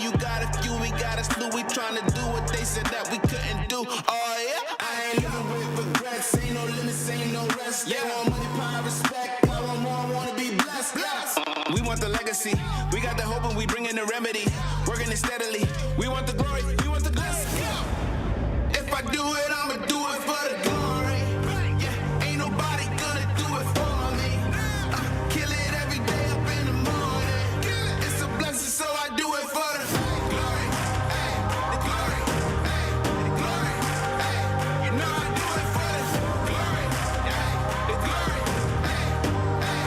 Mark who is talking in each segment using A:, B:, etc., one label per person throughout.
A: you got a few, we got a slew. We tryna do what they said that we couldn't do. Oh yeah, I ain't living with regrets. Ain't no limits, ain't no rest. Yeah, want money, power, respect. I want more, I wanna be blessed. We want the legacy. We got the hope and we bring in the remedy. Working it steadily. We want the glory. We want the blessing. If I do it, I'ma do it for the glory. Yeah, ain't nobody gonna do it for me. Kill it every day up in the morning. It's a blessing, so I do it for the glory. Ay, the glory. Ay, the glory. Ay, you know I do it for the glory. Ay, the glory. Ay, ay,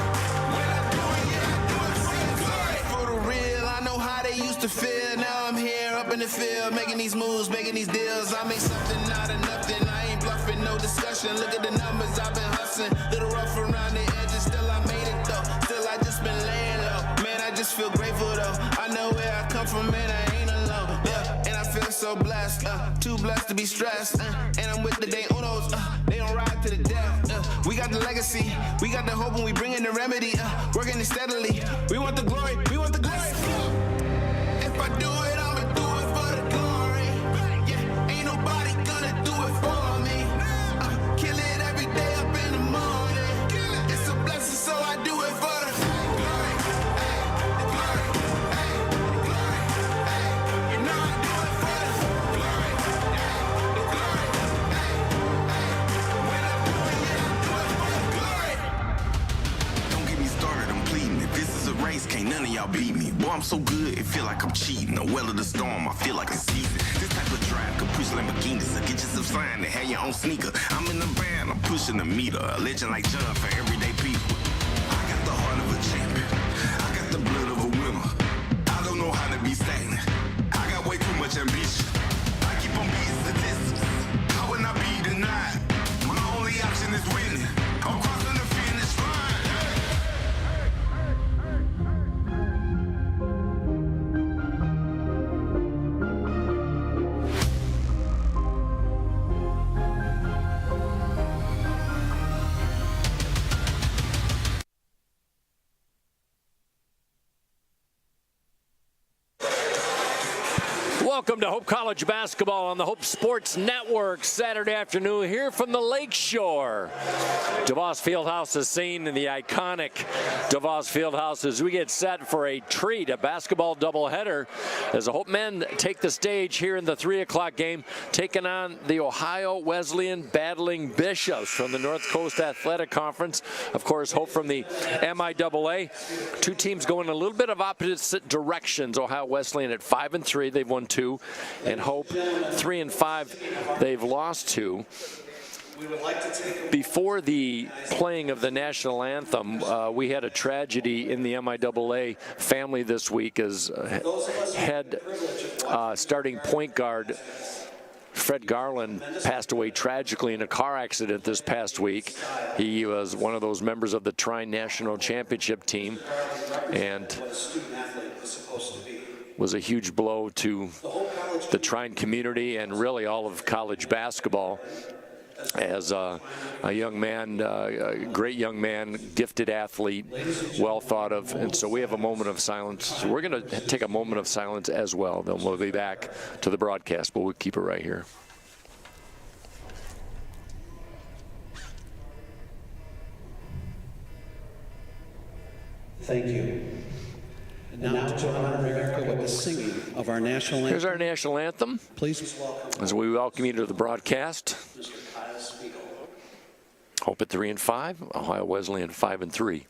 A: when I do it, yeah, I do it for the glory. For the real, I know how they used to feel. Now I'm here up in the field, making these moves, making these deals. I make something out of nothing. I ain't bluffing, no discussion. Look at the numbers, I've been hustling. Little rough around the edges, still I made it though. Still I just been laying low. Man, I just feel grateful though. I know where I come from, man, I ain't alone. Yeah, and I feel so blessed, too blessed to be stressed. And I'm with the day unos, they don't ride to the death. We got the legacy, we got the hope, and we bring in the remedy. Working it steadily. We want the glory, we want the glory. If I do it, I'ma do it for the glory. Yeah, ain't nobody gonna do it for me. Kill it every day up in the morning. It's a blessing, so I do it for the glory. Ay, the glory. Ay, the glory. Ay, you know I do it for the glory. Ay, the glory. Ay, ay, when I do it, yeah, I do it for the glory.
B: Don't get me started, I'm pleading. If this is a race, can't none of y'all beat me. Boy, I'm so good, it feel like I'm cheating. The well of the storm, I feel like it's season. This type of drive, Caprice Lamborghini, so get yourself signed and have your own sneaker. I'm in the band, I'm pushing the meter. A legend like John for everyday people. I got the heart of a champion. I got the blood of a winner. I don't know how to be stagnant. I got way too much ambition. I keep on beating statistics. How would I be denied? My only option is winning. I'm crossing the finish line.
C: Welcome to Hope College Basketball on the Hope Sports Network. Saturday afternoon here from the Lakeshore. DeVos Fieldhouse is seen in the iconic DeVos Fieldhouse as we get set for a treat, a basketball doubleheader, as the Hope men take the stage here in the 3 o'clock game, taking on the Ohio Wesleyan Battling Bishops from the North Coast Athletic Conference. Of course, Hope from the MIAA. Two teams going a little bit of opposite directions. Ohio Wesleyan at 5-3, they've won 2. And Hope 3-5, they've lost 2. Before the playing of the national anthem, we had a tragedy in the MIAA family this week as head starting point guard Fred Garland passed away tragically in a car accident this past week. He was one of those members of the Tri-National Championship team and was a huge blow to the Trine community and really all of college basketball. As a young man, a great young man, gifted athlete, well thought of. And so we have a moment of silence. We're going to take a moment of silence as well. Then we'll be back to the broadcast, but we'll keep it right here.
D: Thank you. And now to honor America with the singing of our national anthem.
C: Here's our national anthem.
D: Please
C: as we welcome you to the broadcast. Hope at 3-5, Ohio Wesleyan 5-3.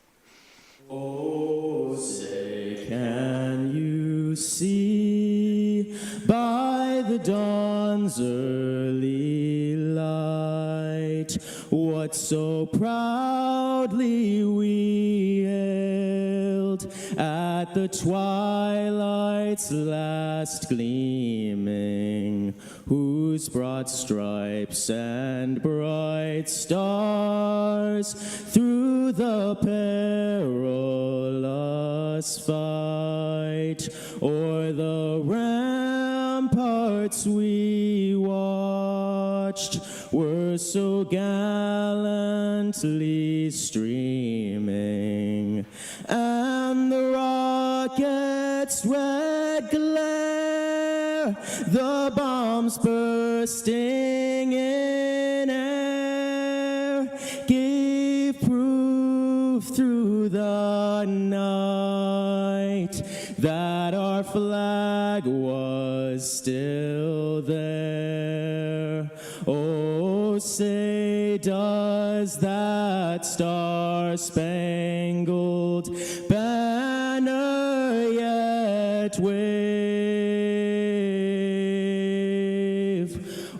E: Oh, say can you see by the dawn's early light what so proudly we hailed at the twilight's last gleaming, whose broad stripes and bright stars through the perilous fight o'er the ramparts we watched were so gallantly streaming, and the rocket's red glare the bombs bursting in air gave proof through the night that our flag was still there. Oh, say does that star-spangled banner yet wave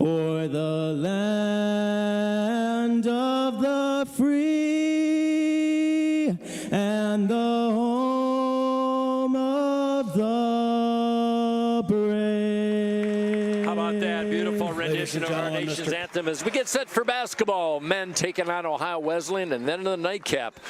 E: o'er the land of the free and the home of the brave?
C: How about that beautiful rendition of our nation's anthem as we get set for basketball? Men taking on Ohio Wesleyan, and then in the nightcap,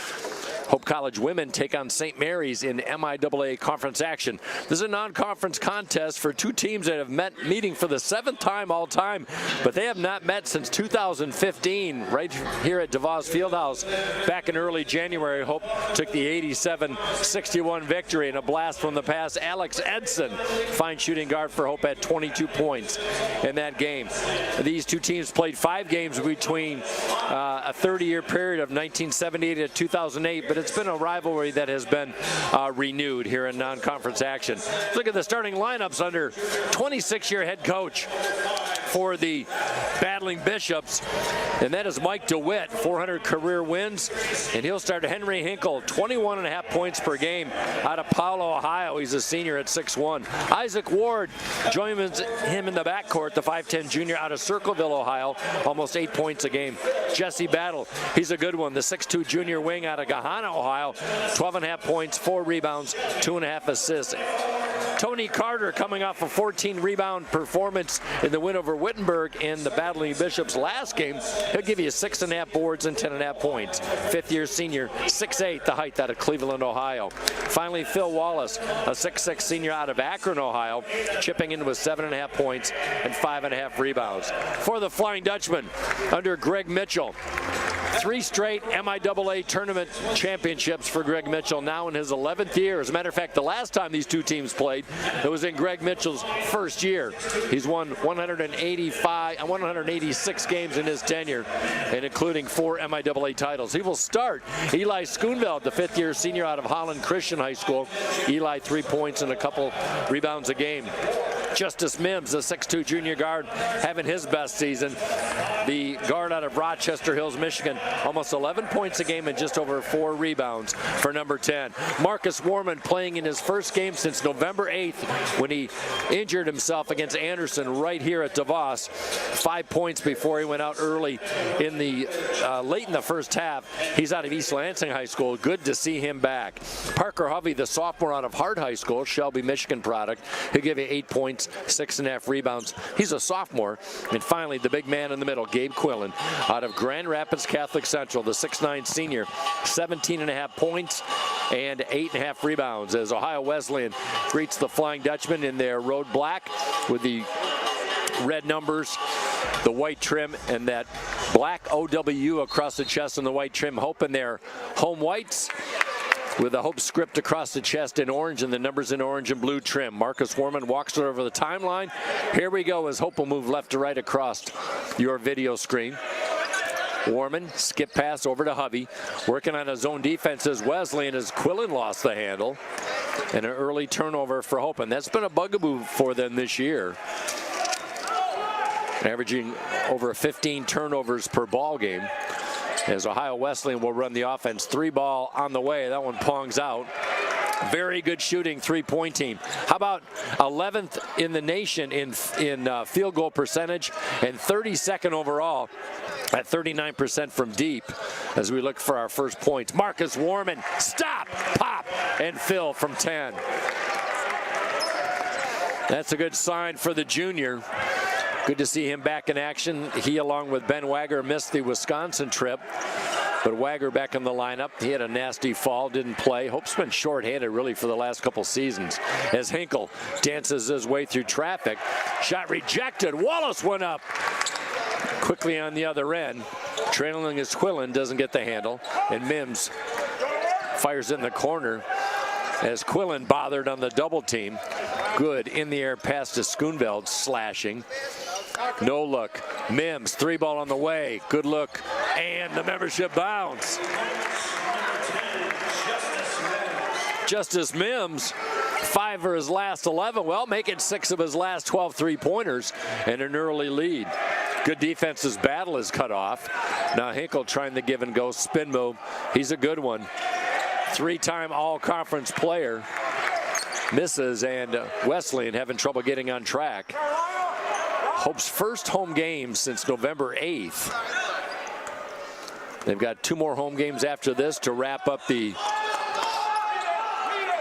C: Hope College women take on St. Mary's in MIAA conference action. This is a non-conference contest for two teams that have meeting for the 7th time all time, but they have not met since 2015 right here at DeVos Fieldhouse. Back in early January, Hope took the 87-61 victory, and a blast from the pass. Alex Edson, fine shooting guard for Hope, had 22 points in that game. These two teams played 5 games between a 30-year period of 1978 to 2008, but it's been a rivalry that has been renewed here in non-conference action. Look at the starting lineups under 26-year head coach for the Battling Bishops, and that is Mike DeWitt, 400 career wins, and he'll start Henry Hinkle, 21.5 points per game out of Paulo, Ohio. He's a senior at 6'1". Isaac Ward joins him in the backcourt, the 5'10 junior out of Circleville, Ohio, almost 8 points a game. Jesse Battle, he's a good one, the 6'2 junior wing out of Gahanna, Ohio, 12.5 points, 4 rebounds, 2.5 assists. Tony Carter coming off a 14 rebound performance in the win over Wittenberg in the Battling Bishops last game. He'll give you 6.5 boards and 10.5 points. 5th-year senior, 6'8", the height out of Cleveland, Ohio. Finally, Phil Wallace, a 6'6 senior out of Akron, Ohio, chipping in with 7.5 points and 5.5 rebounds. For the Flying Dutchman, under Greg Mitchell, 3 straight MIAA tournament championships for Greg Mitchell, now in his 11th year. As a matter of fact, the last time these two teams played, it was in Greg Mitchell's first year. He's won 186 games in his tenure, and including 4 MIAA titles. He will start Eli Schoonveld, the 5th-year senior out of Holland Christian High School. Eli, 3 points and a couple rebounds a game. Justice Mims, the 6'2 junior guard, having his best season. The guard out of Rochester Hills, Michigan, almost 11 points a game and just over 4 rebounds for number 10. Marcus Warman playing in his first game since November 8th when he injured himself against Anderson right here at DeVos. 5 points before he went out early in the late in the first half. He's out of East Lansing High School. Good to see him back. Parker Hovey, the sophomore out of Hart High School, Shelby, Michigan product. He'll give you 8 points, 6.5 rebounds. He's a sophomore. And finally, the big man in the middle, Gabe Quillen, out of Grand Rapids Catholic Central, the 6'9 senior, 17.5 points and 8.5 rebounds as Ohio Wesleyan greets the Flying Dutchman in their road black with the red numbers, the white trim, and that black OW across the chest and the white trim. Hope in their home whites with the Hope script across the chest in orange and the numbers in orange and blue trim. Marcus Warman walks it over the timeline. Here we go as Hope will move left to right across your video screen. Warman, skip pass over to Hovey, working on his own defense as Wesleyan as Quillen lost the handle. And an early turnover for Hope, and that's been a bugaboo for them this year, averaging over 15 turnovers per ball game. As Ohio Wesleyan will run the offense. 3 ball on the way. That one pongs out. Very good shooting 3-point team. How about 11th in the nation in field goal percentage and 32nd overall at 39% from deep as we look for our first points. Marcus Warman, stop, pop, and fill from 10. That's a good sign for the junior. Good to see him back in action. He, along with Ben Wagger, missed the Wisconsin trip. But Wagger back in the lineup. He had a nasty fall, didn't play. Hope's been shorthanded really for the last couple seasons as Hinkle dances his way through traffic. Shot rejected. Wallace went up quickly on the other end. Trailing as Quillen doesn't get the handle. And Mims fires in the corner as Quillen bothered on the double team. Good in the air pass to Schoonveld, slashing. No look. Mims, 3-ball on the way. Good look. And the membership bounce. Justice Mims, 5 for his last 11. Well, making 6 of his last 12 three-pointers and an early lead. Good defense as Battle is cut off. Now Hinkle trying the give and go spin move. He's a good one. 3-time all-conference player. Misses, and Wesleyan having trouble getting on track. Hope's first home game since November 8th. They've got 2 more home games after this to wrap up the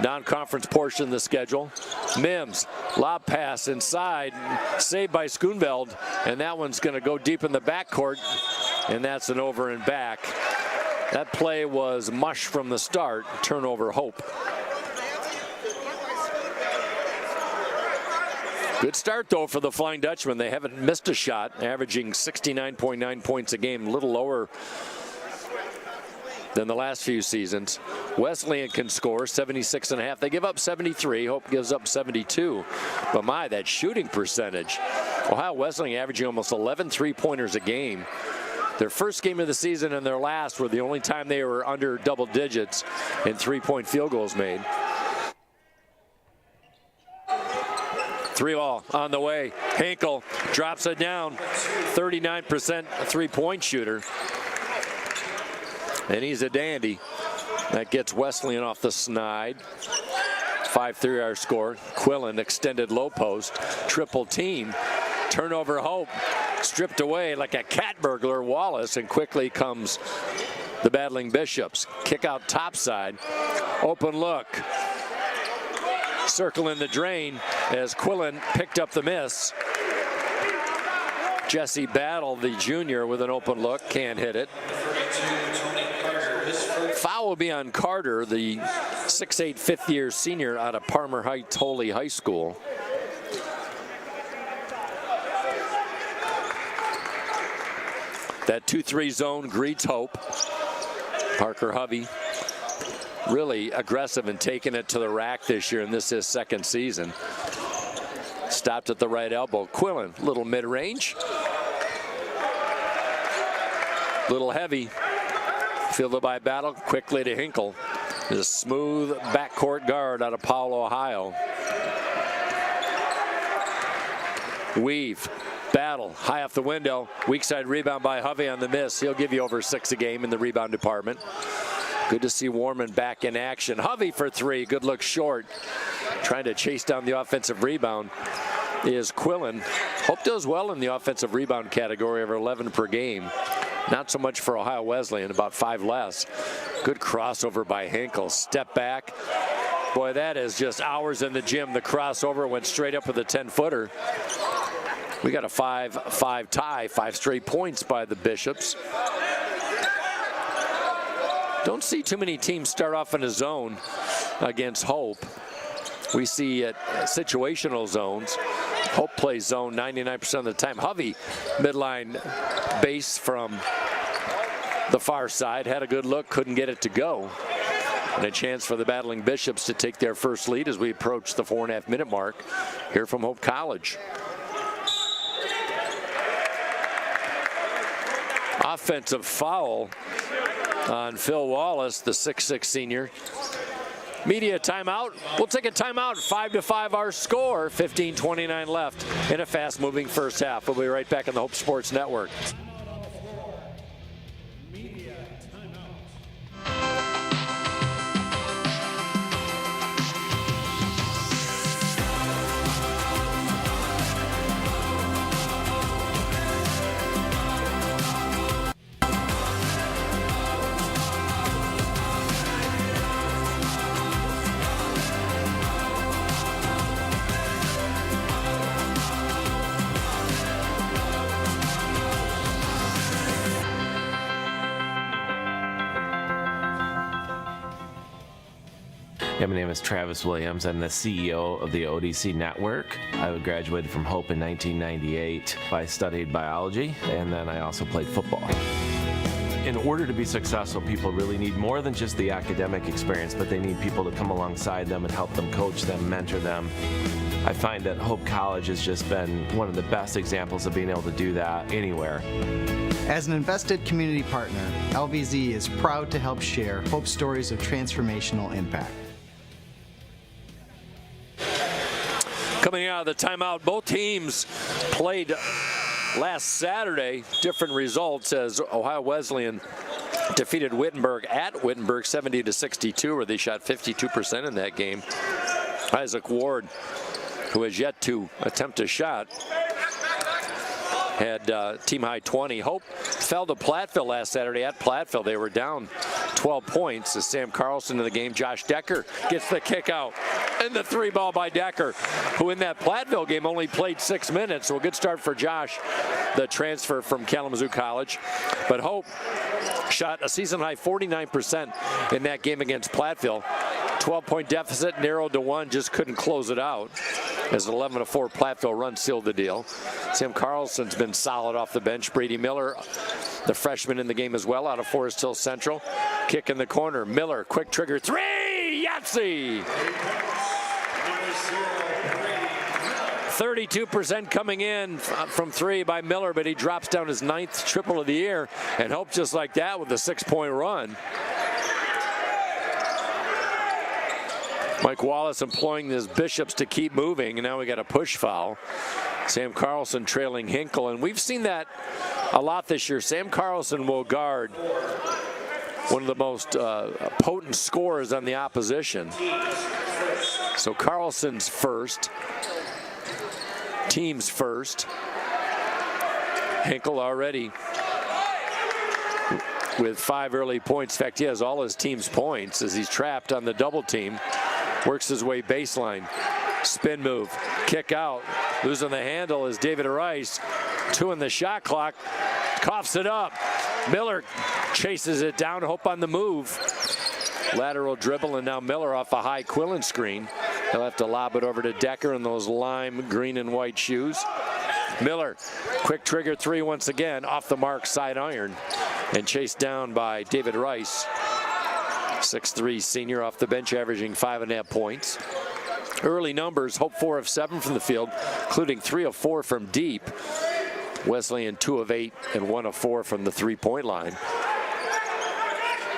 C: non-conference portion of the schedule. Mims, lob pass inside, saved by Schoonveld, and that one's going to go deep in the backcourt, and that's an over and back. That play was mush from the start. Turnover, Hope. Good start, though, for the Flying Dutchman. They haven't missed a shot, averaging 69.9 points a game, a little lower than the last few seasons. Wesleyan can score 76.5. They give up 73. Hope gives up 72. But my, that shooting percentage. Ohio Wesleyan averaging almost 11 three-pointers a game. Their first game of the season and their last were the only time they were under double digits in three-point field goals made. 3-ball on the way. Hinkle drops it down. 39% three-point shooter. And he's a dandy. That gets Wesleyan off the snide. 5-3 our score. Quillen extended low post. Triple team. Turnover, Hope. Stripped away like a cat burglar, Wallace, and quickly comes the battling Bishops. Kick out topside. Open look. Circle in the drain as Quillen picked up the miss. Jesse Battle, the junior, with an open look, can't hit it. Foul will be on Carter, the 6'8", fifth-year senior out of Parmer Heights Holy High School. That 2-3 zone greets Hope. Parker Hovey really aggressive and taking it to the rack this year, and this is his second season. Stopped at the right elbow. Quillen, little mid-range. Little heavy. Fielded by Battle, quickly to Hinkle. There's a smooth backcourt guard out of Powell, Ohio. Weave. Battle, high off the window. Weak side rebound by Hovey on the miss. He'll give you over 6 a game in the rebound department. Good to see Warman back in action. Hovey for 3. Good look short. Trying to chase down the offensive rebound is Quillen. Hope does well in the offensive rebound category, over 11 per game. Not so much for Ohio Wesleyan, about 5 less. Good crossover by Hinkle. Step back. Boy, that is just hours in the gym. The crossover went straight up with a 10-footer. We got a 5-5 tie, 5 straight points by the Bishops. Don't see too many teams start off in a zone against Hope. We see situational zones. Hope plays zone 99% of the time. Hovey, midline base from the far side. Had a good look, couldn't get it to go. And a chance for the battling Bishops to take their first lead as we approach the 4.5-minute mark here from Hope College. Offensive foul on Phil Wallace, the 6'6" senior. Media timeout. We'll take a timeout. 5-5 our score. 15:29 left in a fast-moving first half. We'll be right back on the Hope Sports Network.
F: Yeah, my name is Travis Williams. I'm the CEO of the ODC Network. I graduated from Hope in 1998. I studied biology, and then I also played football. In order to be successful, people really need more than just the academic experience, but they need people to come alongside them and help them, coach them, mentor them. I find that Hope College has just been one of the best examples of being able to do that anywhere.
G: As an invested community partner, LVZ is proud to help share Hope stories of transformational impact.
C: Coming out of the timeout, both teams played last Saturday. Different results as Ohio Wesleyan defeated Wittenberg at Wittenberg 70-62, where they shot 52% in that game. Isaac Ward, who has yet to attempt a shot, had team high 20. Hope fell to Platteville last Saturday at Platteville. They were down 12 points as Sam Carlson in the game. Josh Decker gets the kick out and the 3-ball by Decker, who in that Platteville game only played 6 minutes. So a good start for Josh, the transfer from Kalamazoo College. But Hope shot a season high 49% in that game against Platteville. 12-point deficit narrowed to 1, just couldn't close it out as an 11-4 Platteville run sealed the deal. Sam Carlson's been solid off the bench. Brady Miller, the freshman in the game as well, out of Forest Hill Central. Kick in the corner. Miller, quick trigger 3, Yahtzee! 32% coming in from 3 by Miller, but he drops down his 9th triple of the year, and Hope just like that with a 6-point run. Mike Wallace employing his Bishops to keep moving, and now we got a push foul. Sam Carlson trailing Hinkle, and we've seen that a lot this year. Sam Carlson will guard one of the most potent scorers on the opposition. So Carlson's first, team's first. Hinkle already with 5 early points. In fact, he has all his team's points as he's trapped on the double team. Works his way baseline. Spin move. Kick out. Losing the handle is David Rice. 2 in the shot clock. Coughs it up. Miller chases it down. Hope on the move. Lateral dribble, and now Miller off a high Quillen screen. He'll have to lob it over to Decker in those lime green and white shoes. Miller, quick trigger 3 once again. Off the mark, side iron. And chased down by David Rice. 6'3" senior off the bench, averaging 5.5 points. Early numbers, Hope 4 of 7 from the field, including 3 of 4 from deep. Wesleyan 2 of 8 and 1 of 4 from the 3-point line.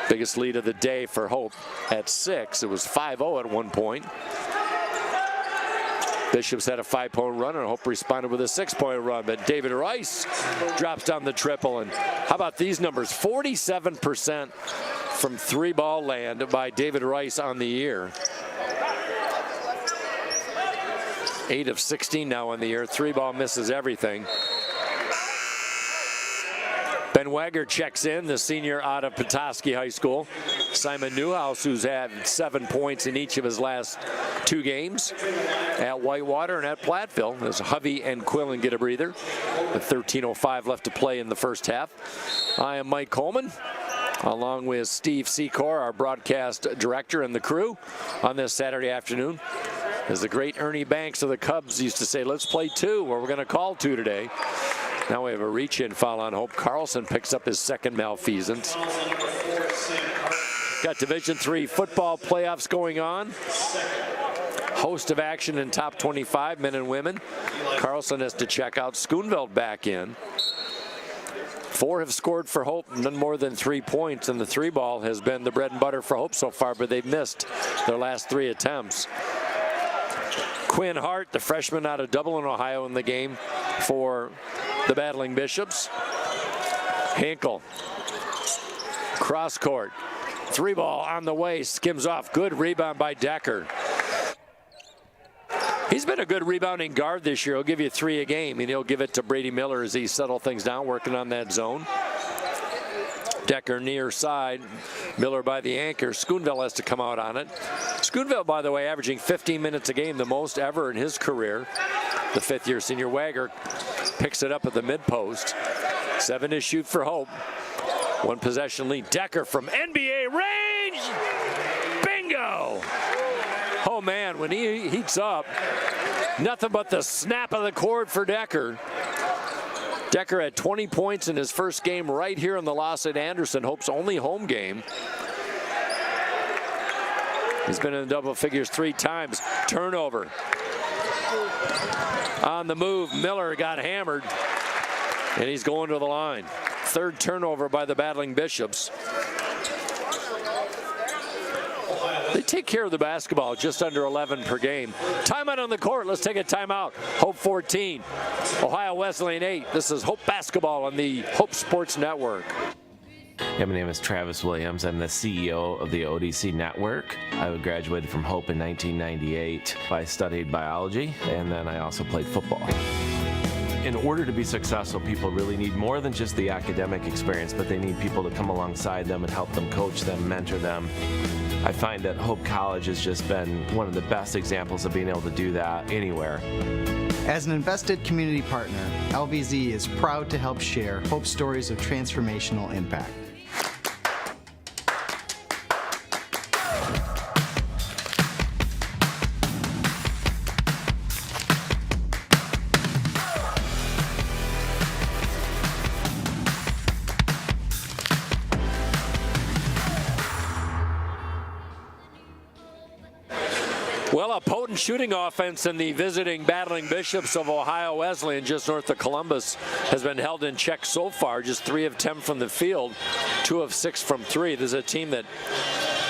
C: Biggest lead of the day for Hope at 6. It was 5-0 at one point. Bishops had a 5-point run, and Hope responded with a 6-point run. But David Rice drops down the triple. And how about these numbers? 47% from 3-ball land by David Rice on the year. 8 of 16 now on the year. 3-ball misses everything. Ben Wagger checks in, the senior out of Petoskey High School. Simon Newhouse, who's had 7 points in each of his last 2 games at Whitewater and at Platteville, as Hovey and Quillen get a breather. With 13:05 left to play in the first half. I am Mike Coleman, along with Steve Secor, our broadcast director, and the crew on this Saturday afternoon. As the great Ernie Banks of the Cubs used to say, let's play 2, or we're going to call 2 today. Now we have a reach-in foul on Hope. Carlson picks up his 2nd malfeasance. Got Division III football playoffs going on. Host of action in top 25, men and women. Carlson has to check out. Schoonveld back in. 4 have scored for Hope, none more than 3 points, and the 3-ball has been the bread and butter for Hope so far, but they've missed their last 3 attempts. Quinn Hart, the freshman out of Dublin, Ohio, in the game for the Battling Bishops. Hinkle. Cross court. 3-ball on the way. Skims off. Good rebound by Decker. He's been a good rebounding guard this year. He'll give you 3 a game, and he'll give it to Brady Miller as he settles things down, working on that zone. Decker near side. Miller by the anchor. Schoonville has to come out on it. Schoonville, by the way, averaging 15 minutes a game, the most ever in his career. The 5th-year senior Wagger picks it up at the mid-post. 7 to shoot for Hope. 1 possession lead. Decker from NBA range. Bingo! Oh, man, when he heats up, nothing but the snap of the cord for Decker. Decker had 20 points in his first game right here in the loss at Anderson, Hope's only home game. He's been in the double figures 3 times. Turnover. On the move, Miller got hammered, and he's going to the line. Third turnover by the Battling Bishops. They take care of the basketball, just under 11 per game. Timeout on the court. Let's take a timeout. Hope 14, Ohio Wesleyan 8. This is Hope Basketball on the Hope Sports Network.
F: Yeah, my name is Travis Williams. I'm the CEO of the ODC Network. I graduated from Hope in 1998. I studied biology, and then I also played football. In order to be successful, people really need more than just the academic experience, but they need people to come alongside them and help them, coach them, mentor them. I find that Hope College has just been one of the best examples of being able to do that anywhere.
G: As an invested community partner, LVZ is proud to help share Hope stories of transformational impact.
C: Well, a potent shooting offense in the visiting Battling Bishops of Ohio Wesleyan, just north of Columbus, has been held in check so far. Just 3 of 10 from the field, 2 of 6 from 3. This is a team that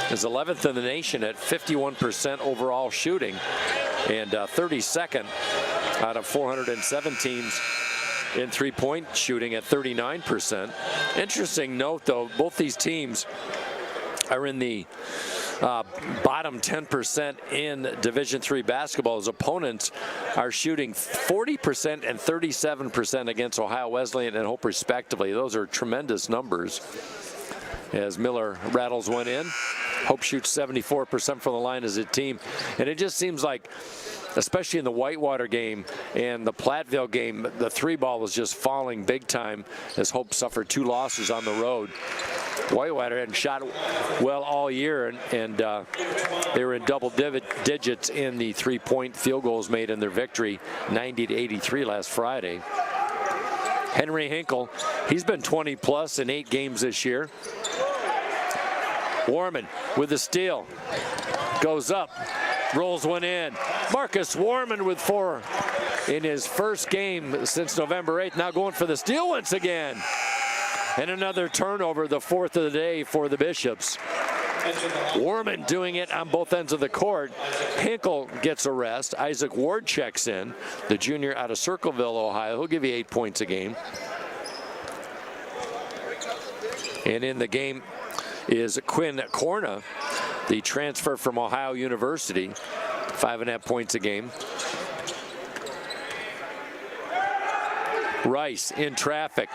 C: is 11th in the nation at 51% overall shooting and 32nd out of 407 teams in three-point shooting at 39%. Interesting note, though, both these teams are in the bottom 10% in Division III basketball. As opponents are shooting 40% and 37% against Ohio Wesleyan and Hope respectively. Those are tremendous numbers. As Miller rattles one in, Hope shoots 74% from the line as a team. And it just seems like, especially in the Whitewater game and the Platteville game, the 3-ball was just falling big time as Hope suffered 2 losses on the road. Whitewater hadn't shot well all year, and they were in double digits in the 3-point field goals made in their victory, 90-83 last Friday. Henry Hinkle, he's been 20-plus in 8 games this year. Warman with the steal, goes up, rolls one in. Marcus Warman with 4 in his first game since November 8th, now going for the steal once again. And another turnover, the 4th of the day for the Bishops. Warman doing it on both ends of the court. Hinkle gets a rest. Isaac Ward checks in, the junior out of Circleville, Ohio. He'll give you 8 points a game. And in the game is Quinn Corna, the transfer from Ohio University, 5.5 points a game. Rice in traffic.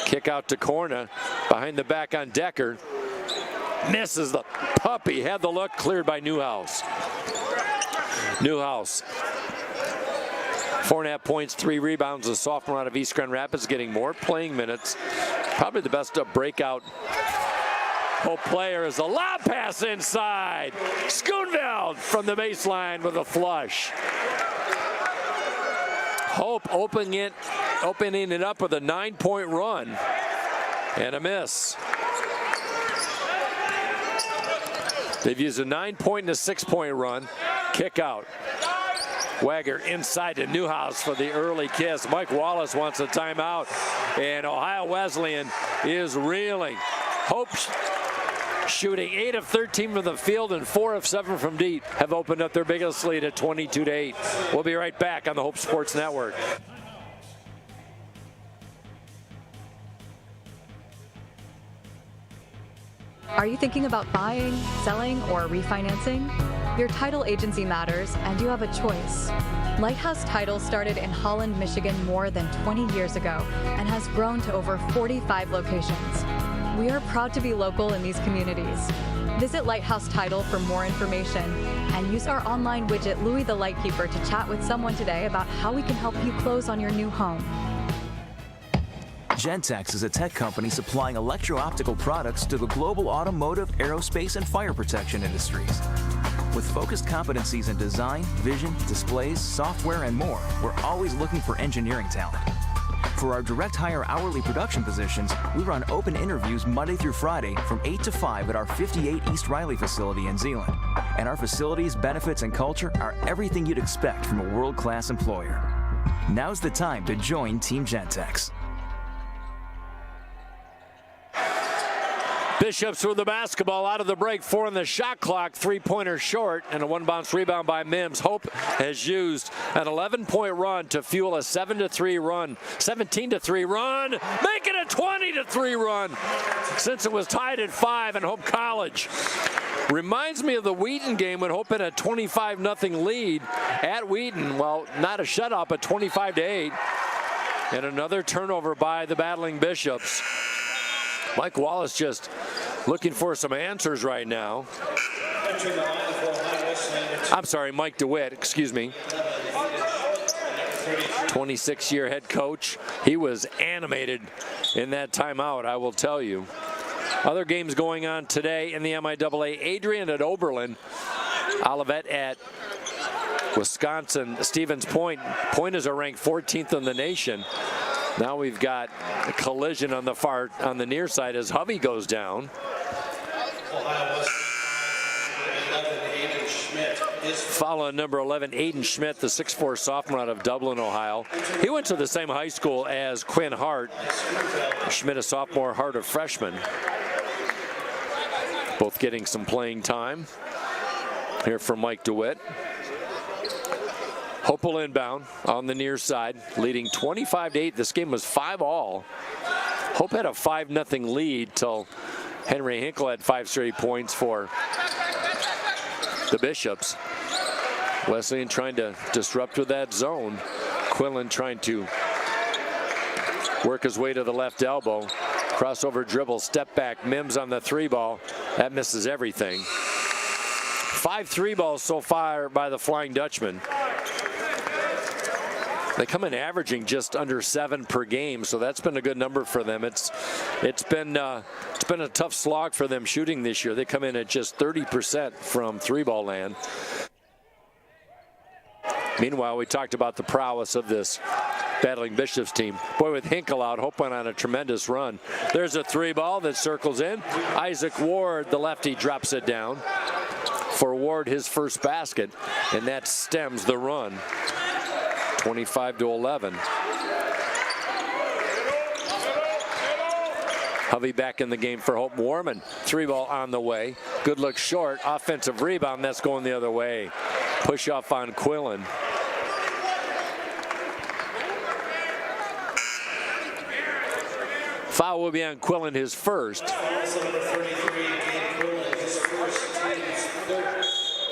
C: Kick out to Corna, behind the back on Decker. Misses the puppy, had the look, cleared by Newhouse. Newhouse, 4.5 points, 3 rebounds, a sophomore out of East Grand Rapids, getting more playing minutes. Probably the best breakout Hope player is a lob pass inside. Schoonveld from the baseline with a flush. Hope opening it up with a 9-point run and a miss. They've used a 9-point and a 6-point run. Kick out. Wagger inside to Newhouse for the early kiss. Mike Wallace wants a timeout, and Ohio Wesleyan is reeling. Hope shooting 8 of 13 from the field and 4 of 7 from deep have opened up their biggest lead at 22-8. We'll be right back on the Hope Sports Network.
H: Are you thinking about buying, selling, or refinancing? Your title agency matters, and you have a choice. Lighthouse Title started in Holland, Michigan more than 20 years ago and has grown to over 45 locations. We are proud to be local in these communities. Visit Lighthouse Title for more information and use our online widget Louis the Lightkeeper to chat with someone today about how we can help you close on your new home.
I: Gentex is a tech company supplying electro-optical products to the global automotive, aerospace, and fire protection industries. With focused competencies in design, vision, displays, software, and more, we're always looking for engineering talent. For our direct hire hourly production positions, we run open interviews Monday through Friday from 8 to 5 at our 58 East Riley facility in Zeeland. and our facilities, benefits, and culture are everything you'd expect from a world-class employer. Now's the time to join Team Gentex.
C: Bishops with the basketball out of the break, 4 on the shot clock, three-pointer short, and a one-bounce rebound by Mims. Hope has used an 11-point run to fuel a 17-3 run, make it a 20-3 run since it was tied at 5 in Hope College. Reminds me of the Wheaton game when Hope had a 25-0 lead at Wheaton. Well, not a shutout, but 25-8. And another turnover by the battling Bishops. Mike Wallace just looking for some answers right now. I'm sorry, Mike DeWitt, excuse me. 26-year head coach. He was animated in that timeout, I will tell you. Other games going on today in the MIAA. Adrian at Oberlin. Olivet at Wisconsin. Stevens Point. Point is ranked 14th in the nation. Now we've got a collision on the near side as Hovey goes down. Foul on number 11, Aiden Schmidt, the 6'4 sophomore out of Dublin, Ohio. He went to the same high school as Quinn Hart. Schmidt a sophomore, Hart a freshman. Both getting some playing time. Here from Mike DeWitt. Hope will inbound on the near side, leading 25-8. This game was 5-all. Hope had a 5-0 lead till Henry Hinkle had 5 straight points for the Bishops. Wesleyan trying to disrupt with that zone. Quillen trying to work his way to the left elbow. Crossover dribble, step back. Mims on the 3-ball. That misses everything. 5 3-balls so far by the Flying Dutchman. They come in averaging just under 7 per game, so that's been a good number for them. It's been a tough slog for them shooting this year. They come in at just 30% from 3-ball land. Meanwhile, we talked about the prowess of this battling Bishops team. Boy, with Hinkle out, Hope went on a tremendous run. There's a 3-ball that circles in. Isaac Ward, the lefty, drops it down. For Ward, his first basket, and that stems the run. 25-11. Hovey back in the game for Hope. Warman, 3-ball on the way. Good look short. Offensive rebound. That's going the other way. Push off on Quillen. Foul will be on Quillen, his first.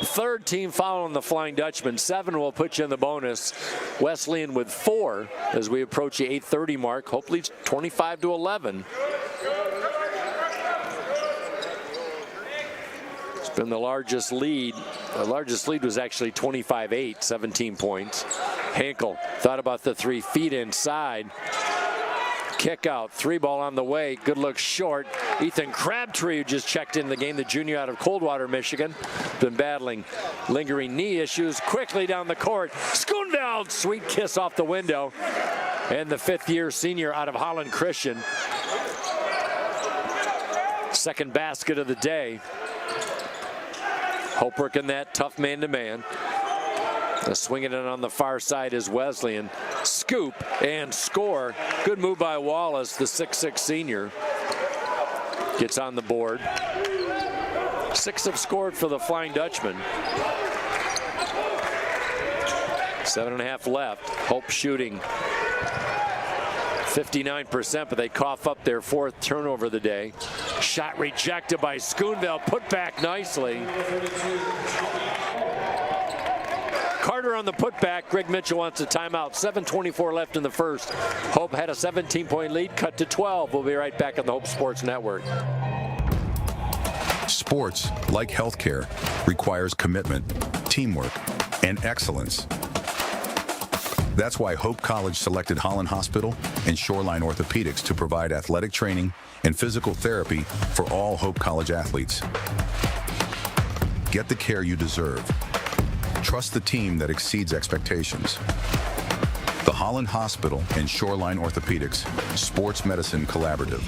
C: Third team foul on the Flying Dutchman. 7 will put you in the bonus. Wesleyan with 4 as we approach the 8:30 mark. Hope leads 25-11. It's been the largest lead. The largest lead was actually 25-8, 17 points. Hinkle thought about the 3 feet inside. Kick out, 3-ball on the way. Good look short. Ethan Crabtree, who just checked in the game, the junior out of Coldwater, Michigan, been battling lingering knee issues. Quickly down the court. Schoonveld, sweet kiss off the window. And the 5th-year senior out of Holland Christian. Second basket of the day. Hope working that tough man-to-man. Swinging it on the far side is Wesleyan. Scoop and score. Good move by Wallace, the 6'6 senior. Gets on the board. 6 have scored for the Flying Dutchman. 7.5 left. Hope shooting 59%, but they cough up their 4th turnover of the day. Shot rejected by Schoonveld, put back nicely. Carter on the putback. Greg Mitchell wants a timeout. 7:24 left in the first. Hope had a 17-point lead, cut to 12. We'll be right back on the Hope Sports Network.
J: Sports, like healthcare, requires commitment, teamwork, and excellence. That's why Hope College selected Holland Hospital and Shoreline Orthopedics to provide athletic training and physical therapy for all Hope College athletes. Get the care you deserve. Trust the team that exceeds expectations. The Holland Hospital and Shoreline Orthopedics Sports Medicine Collaborative.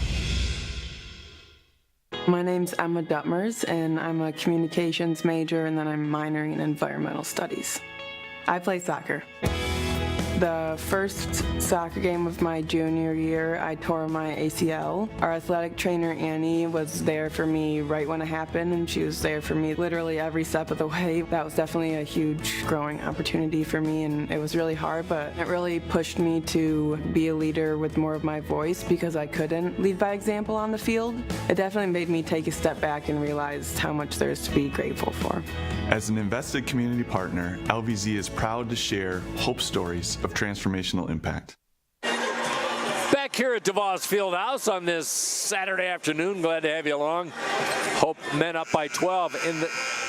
K: My name name's Emma Duttmers, and I'm a communications major, and then I'm minoring in environmental studies. I play soccer. The first soccer game of my junior year, I tore my ACL. Our athletic trainer, Annie, was there for me right when it happened, and she was there for me literally every step of the way. That was definitely a huge growing opportunity for me, and it was really hard, but it really pushed me to be a leader with more of my voice because I couldn't lead by example on the field. It definitely made me take a step back and realize how much there is to be grateful for.
L: As an invested community partner, LVZ is proud to share hope stories of transformational impact.
C: Back here at DeVos Fieldhouse on this Saturday afternoon. Glad to have you along. Hope men up by 12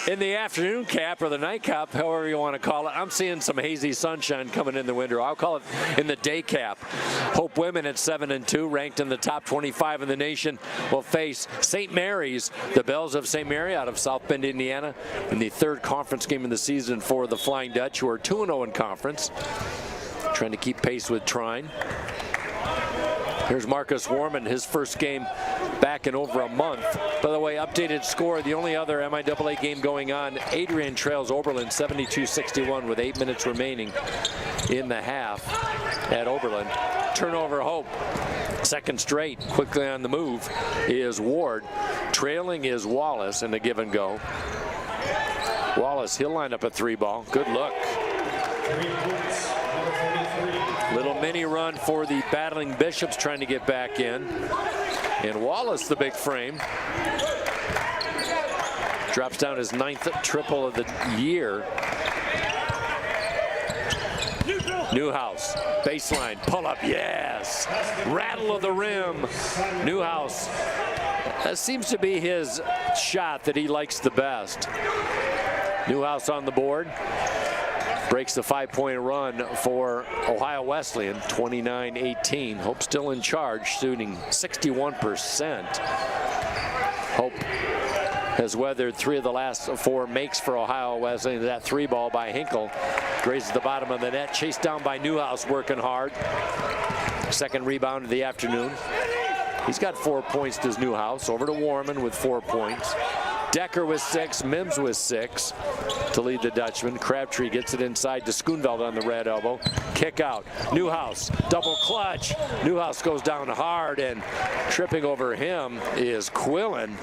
C: in the afternoon cap or the night cap, however you want to call it. I'm seeing some hazy sunshine coming in the window. I'll call it in the day cap. Hope women at 7-2, ranked in the top 25 in the nation, will face St. Mary's, the Bells of St. Mary out of South Bend, Indiana, in the third conference game of the season for the Flying Dutch, who are 2-0 in conference, trying to keep pace with Trine. Here's Marcus Warman, his first game back in over a month. By the way, updated score, the only other MIAA game going on, Adrian trails Oberlin 72-61 with 8 minutes remaining in the half at Oberlin. Turnover Hope, second straight, quickly on the move is Ward. Trailing is Wallace in the give and go. Wallace, he'll line up a 3-ball. Good look. Little mini run for the battling Bishops trying to get back in. And Wallace, the big frame, drops down his 9th triple of the year. Newhouse, baseline, pull up, yes. Rattle of the rim. Newhouse, that seems to be his shot that he likes the best. Newhouse on the board. Breaks the 5-point run for Ohio Wesleyan, 29-18. Hope still in charge, shooting 61%. Hope has weathered 3 of the last 4 makes for Ohio Wesleyan. That 3-ball by Hinkle grazes the bottom of the net, chased down by Newhouse, working hard. Second rebound of the afternoon. He's got 4 points to Newhouse. Over to Warman with 4 points. Decker with 6, Mims with 6 to lead the Dutchman. Crabtree gets it inside to Schoonveld on the red elbow. Kick out. Newhouse, double clutch. Newhouse goes down hard, and tripping over him is Quillen.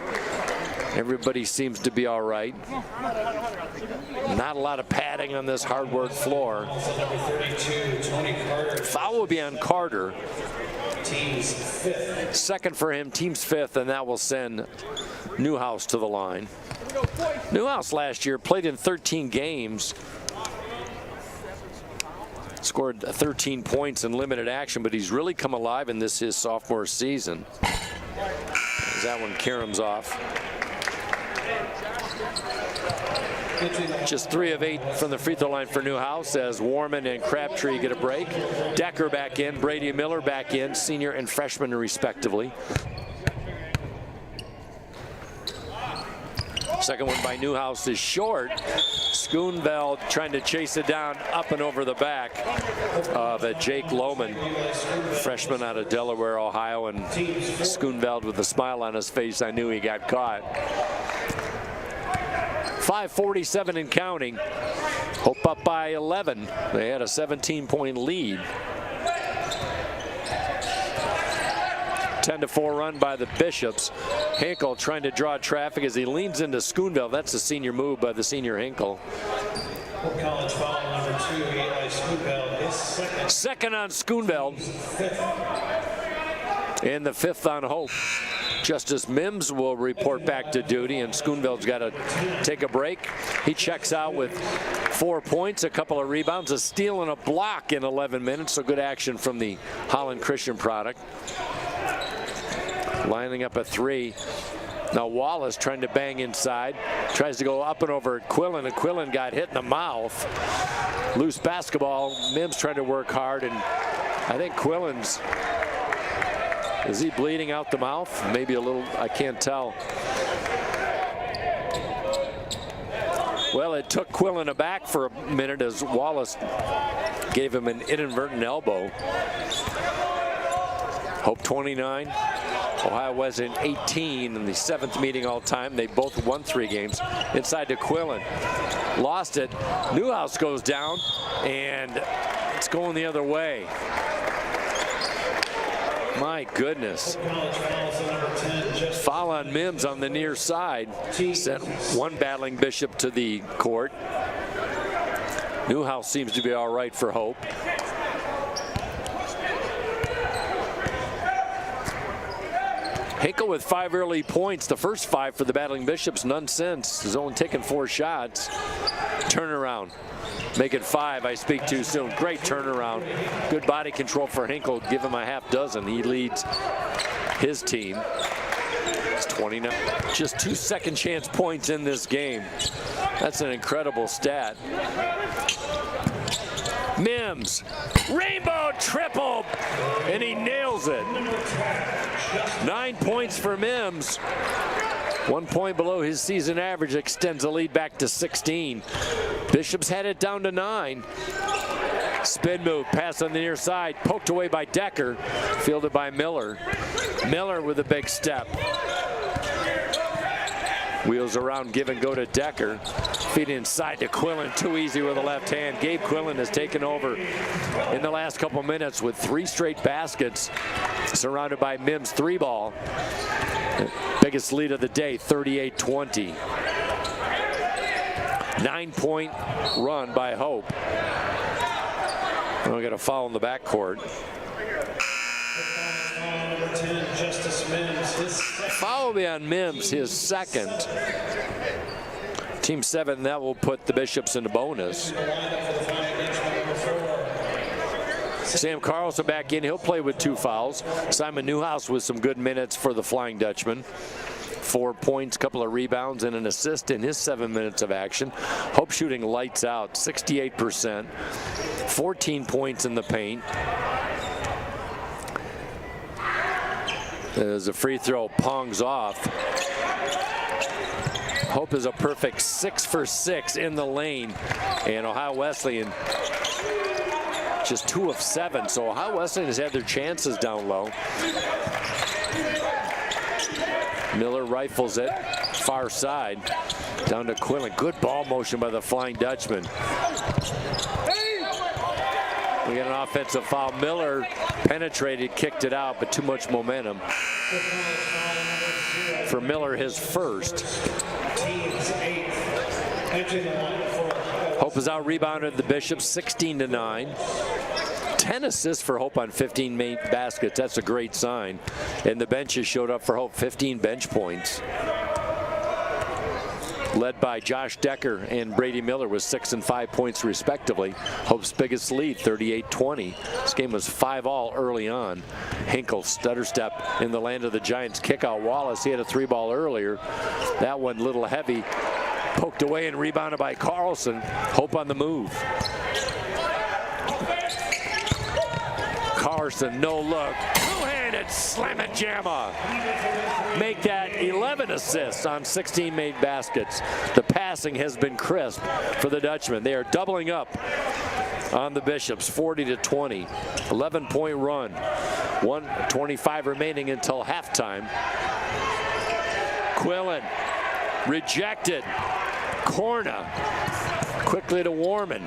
C: Everybody seems to be all right. Not a lot of padding on this hardwood floor. Foul will be on Carter. Second for him, team's 5th, and that will send Newhouse to the line. Newhouse last year played in 13 games, scored 13 points in limited action, but he's really come alive in this his sophomore season. As that one caroms off. Just 3 of 8 from the free throw line for Newhouse as Warman and Crabtree get a break. Decker back in, Brady Miller back in, senior and freshman respectively. Second one by Newhouse is short. Schoonveld trying to chase it down up and over the back of Jake Lohman, freshman out of Delaware, Ohio, and Schoonveld with a smile on his face. I knew he got caught. 5:47 and counting. Hope up by 11. They had a 17-point lead. 10-4 run by the Bishops. Hinkle trying to draw traffic as he leans into Schoonveld. That's a senior move by the senior Hinkle.
M: College foul number 2, Eli Schoonveld is second.
C: Second on Schoonveld. And the 5th on Hope. Justice Mims will report back to duty, and Schoonveld's got to take a break. He checks out with 4 points, a couple of rebounds, a steal and a block in 11 minutes. So good action from the Holland Christian product. Lining up a 3. Now Wallace trying to bang inside. Tries to go up and over at Quillen, and Quillen got hit in the mouth. Loose basketball. Mims trying to work hard, and I think Quillen's... Is he bleeding out the mouth? Maybe a little, I can't tell. Well, it took Quillen aback for a minute as Wallace gave him an inadvertent elbow. Hope 29, Ohio Wesleyan 18 in the 7th meeting all time. They both won 3 games. Inside to Quillen. Lost it. Newhouse goes down, and it's going the other way. My goodness. Foul on Mims on the near side. Sent one battling Bishop to the court. Newhouse seems to be all right for Hope. Hinkle with 5 early points, the first 5 for the battling Bishops, none since. He's only taken 4 shots. Turnaround. Make it 5. I speak too soon. Great turnaround. Good body control for Hinkle. Give him a half dozen. He leads his team. It's 29. Just 2 second chance points in this game. That's an incredible stat. Mims, rainbow triple, and he nails it. 9 points for Mims. 1 point below his season average, extends the lead back to 16. Bishops had it down to 9. Spin move, pass on the near side, poked away by Decker, fielded by Miller. Miller with a big step. Wheels around, give and go to Decker. Feed inside to Quillen, too easy with the left hand. Gabe Quillen has taken over in the last couple minutes with 3 straight baskets, surrounded by Mims' 3-ball. Biggest lead of the day, 38-20. 9-point run by Hope. And we got a foul in the backcourt. Foul will be on Mims, his second. Team 7, that will put the Bishops in the bonus. Sam Carlson back in. He'll play with 2 fouls. Simon Newhouse with some good minutes for the Flying Dutchman. 4 points, couple of rebounds, and an assist in his 7 minutes of action. Hope shooting lights out, 68%. 14 points in the paint. As a free throw pongs off. Hope is a perfect 6 for 6 in the lane. And Ohio Wesleyan just 2 of 7. So Ohio Wesleyan has had their chances down low. Miller rifles it, far side, down to Quillen. Good ball motion by the Flying Dutchman. We got an offensive foul. Miller penetrated, kicked it out, but too much momentum. For Miller, his first. Hope is out rebounded the Bishops, 16-9. 10 assists for Hope on 15 main baskets. That's a great sign. And the benches showed up for Hope, 15 bench points. Led by Josh Decker and Brady Miller with 6 and 5 points respectively. Hope's biggest lead, 38-20. This game was 5-all early on. Hinkle stutter step in the land of the Giants. Kick out Wallace. He had a 3-ball earlier. That one a little heavy. Poked away and rebounded by Carlson. Hope on the move. Carson, no look. Two-handed slam-a-jamma. Make that 11 assists on 16 made baskets. The passing has been crisp for the Dutchmen. They are doubling up on the Bishops, 40-20. 11-point run. 1:25 remaining until halftime. Quillen rejected. Corna quickly to Warman.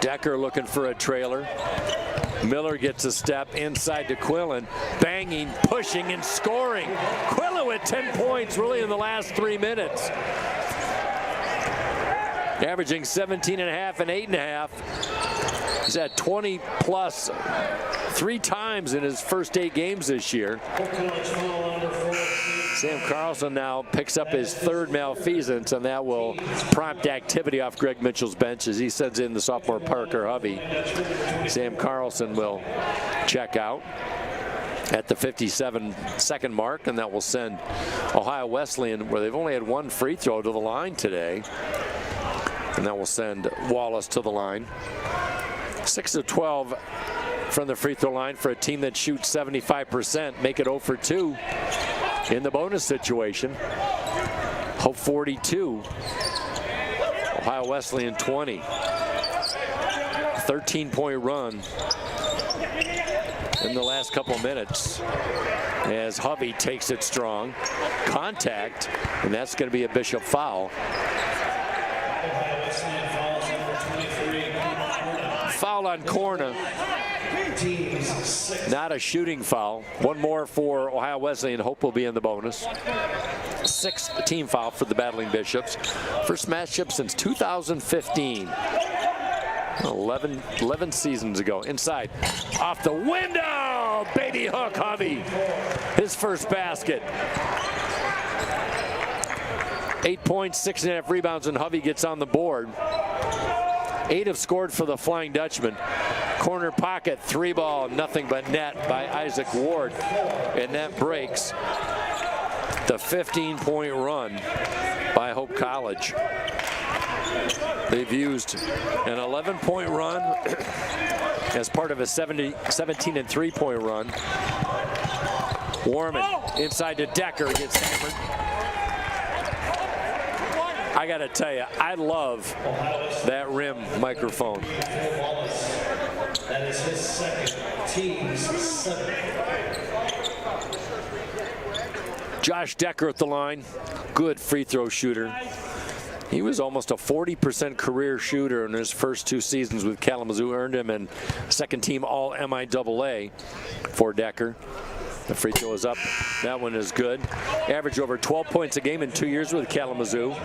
C: Decker looking for a trailer. Miller gets a step inside to Quillen, banging, pushing, and scoring. Quillen with 10 points really in the last 3 minutes. Averaging 17.5 and 8.5. He's had 20 plus 3 times in his first 8 games this year. Sam Carlson now picks up his 3rd malfeasance, and that will prompt activity off Greg Mitchell's bench as he sends in the sophomore Parker Hovey. Sam Carlson will check out at the 57-second mark, and that will send Ohio Wesleyan, where they've only had 1 free throw, to the line today. And that will send Wallace to the line. 6 of 12 from the free throw line for a team that shoots 75%. Make it 0 for 2 in the bonus situation. Hope 42. Ohio Wesleyan 20. 13-point run. in the last couple minutes as Hovey takes it strong. Contact, and that's going to be a Bishop foul. Foul on Corna. Not a shooting foul. One more for Ohio Wesleyan. Hope will be in the bonus. 6th team foul for the Battling Bishops. First matchup since 2015. 11 seasons ago. Inside, off the window, baby hook, Hovey. His first basket. 8 points, 6.5 rebounds, and Hovey gets on the board. 8 have scored for the Flying Dutchman. Corner pocket, 3-ball, nothing but net by Isaac Ward, and that breaks the 15-point run by Hope College. They've used an 11-point run as part of a 17 and 3-point run. Warman inside to Decker, gets hammered. I gotta tell you, I love that rim microphone.
M: That is his second, team's 7th.
C: Josh Decker at the line, good free throw shooter. He was almost a 40% career shooter in his first 2 seasons with Kalamazoo, earned him an second team all MIAA for Decker. The free throw is up. That one is good. Averaged over 12 points a game in 2 years with Kalamazoo.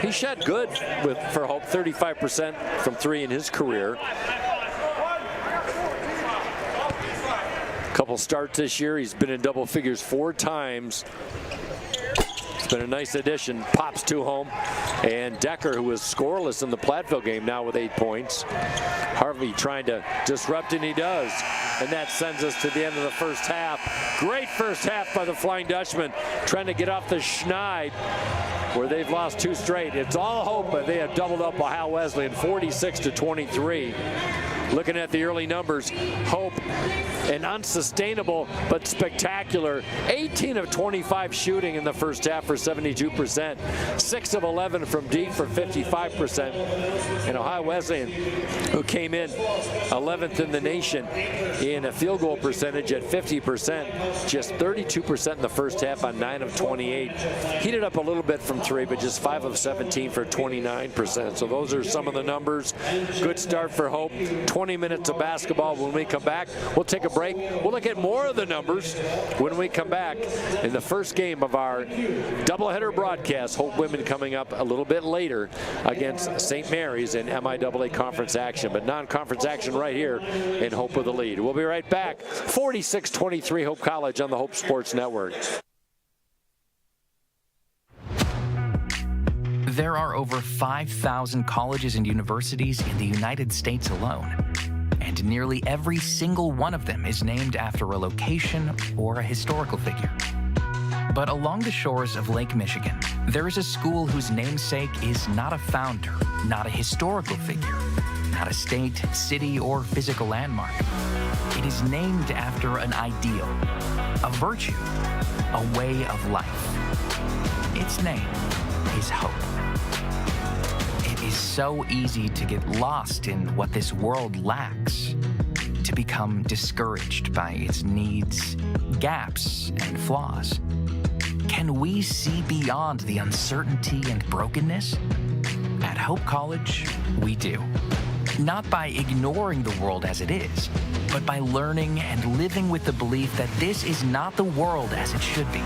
C: He shot good for Hope, 35% from 3 in his career. Couple starts this year. He's been in double figures 4 times. It's been a nice addition. Pops 2 home. And Decker, who was scoreless in the Platteville game, now with 8 points. Harvey trying to disrupt, and he does. And that sends us to the end of the first half. Great first half by the Flying Dutchman, trying to get off the schneid where they've lost 2 straight. It's all Hope, but they have doubled up Ohio Wesleyan 46-23. Looking at the early numbers, Hope, an unsustainable but spectacular 18 of 25 shooting in the first half for 72%, 6 of 11 from deep for 55%, and Ohio Wesleyan, who came in 11th in the nation in a field goal percentage at 50%, just 32% in the first half on 9 of 28. Heated up a little bit from 3, but just 5 of 17 for 29%. So those are some of the numbers. Good start for Hope. 20 minutes of basketball. When we come back, we'll take a break. We'll look at more of the numbers when we come back in the first game of our doubleheader broadcast. Hope women coming up a little bit later against St. Mary's in MIAA conference action, but non-conference action right here in Hope with the lead. We'll be right back. 46-23 Hope College on the Hope Sports Network.
N: There are over 5,000 colleges and universities in the United States alone, and nearly every single one of them is named after a location or a historical figure. But along the shores of Lake Michigan, there is a school whose namesake is not a founder, not a historical figure, not a state, city, or physical landmark. It is named after an ideal, a virtue, a way of life. Its name is hope. It is so easy to get lost in what this world lacks, to become discouraged by its needs, gaps, and flaws. Can we see beyond the uncertainty and brokenness? At Hope College, we do. Not by ignoring the world as it is, but by learning and living with the belief that this is not the world as it should be,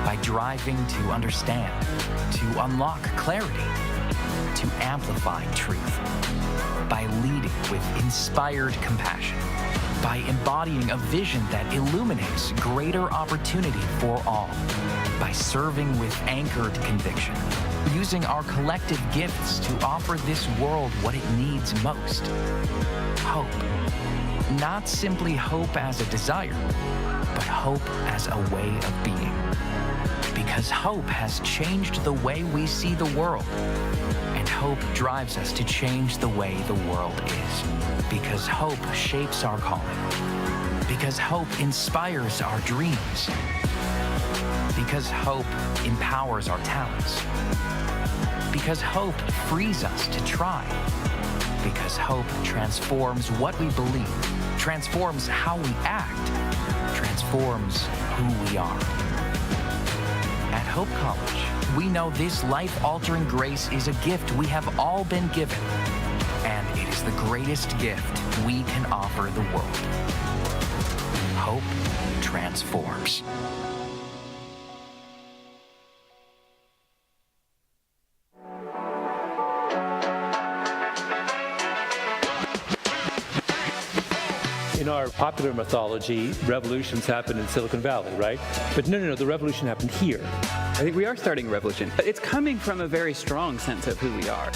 N: by driving to understand, to unlock clarity, to amplify truth, by leading with inspired compassion, by embodying a vision that illuminates greater opportunity for all, by serving with anchored conviction, using our collective gifts to offer this world what it needs most. Hope. Not simply hope as a desire, but hope as a way of being. Because hope has changed the way we see the world, and hope drives us to change the way the world is. Because hope shapes our calling. Because hope inspires our dreams. Because hope empowers our talents. Because hope frees us to try. Because hope transforms what we believe, transforms how we act, transforms who we are. At Hope College, we know this life-altering grace is a gift we have all been given, and it is the greatest gift we can offer the world. Hope transforms.
O: In our popular mythology, revolutions happen in Silicon Valley, right? But no, the revolution happened here.
P: I think we are starting a revolution. It's coming from a very strong sense of who we are.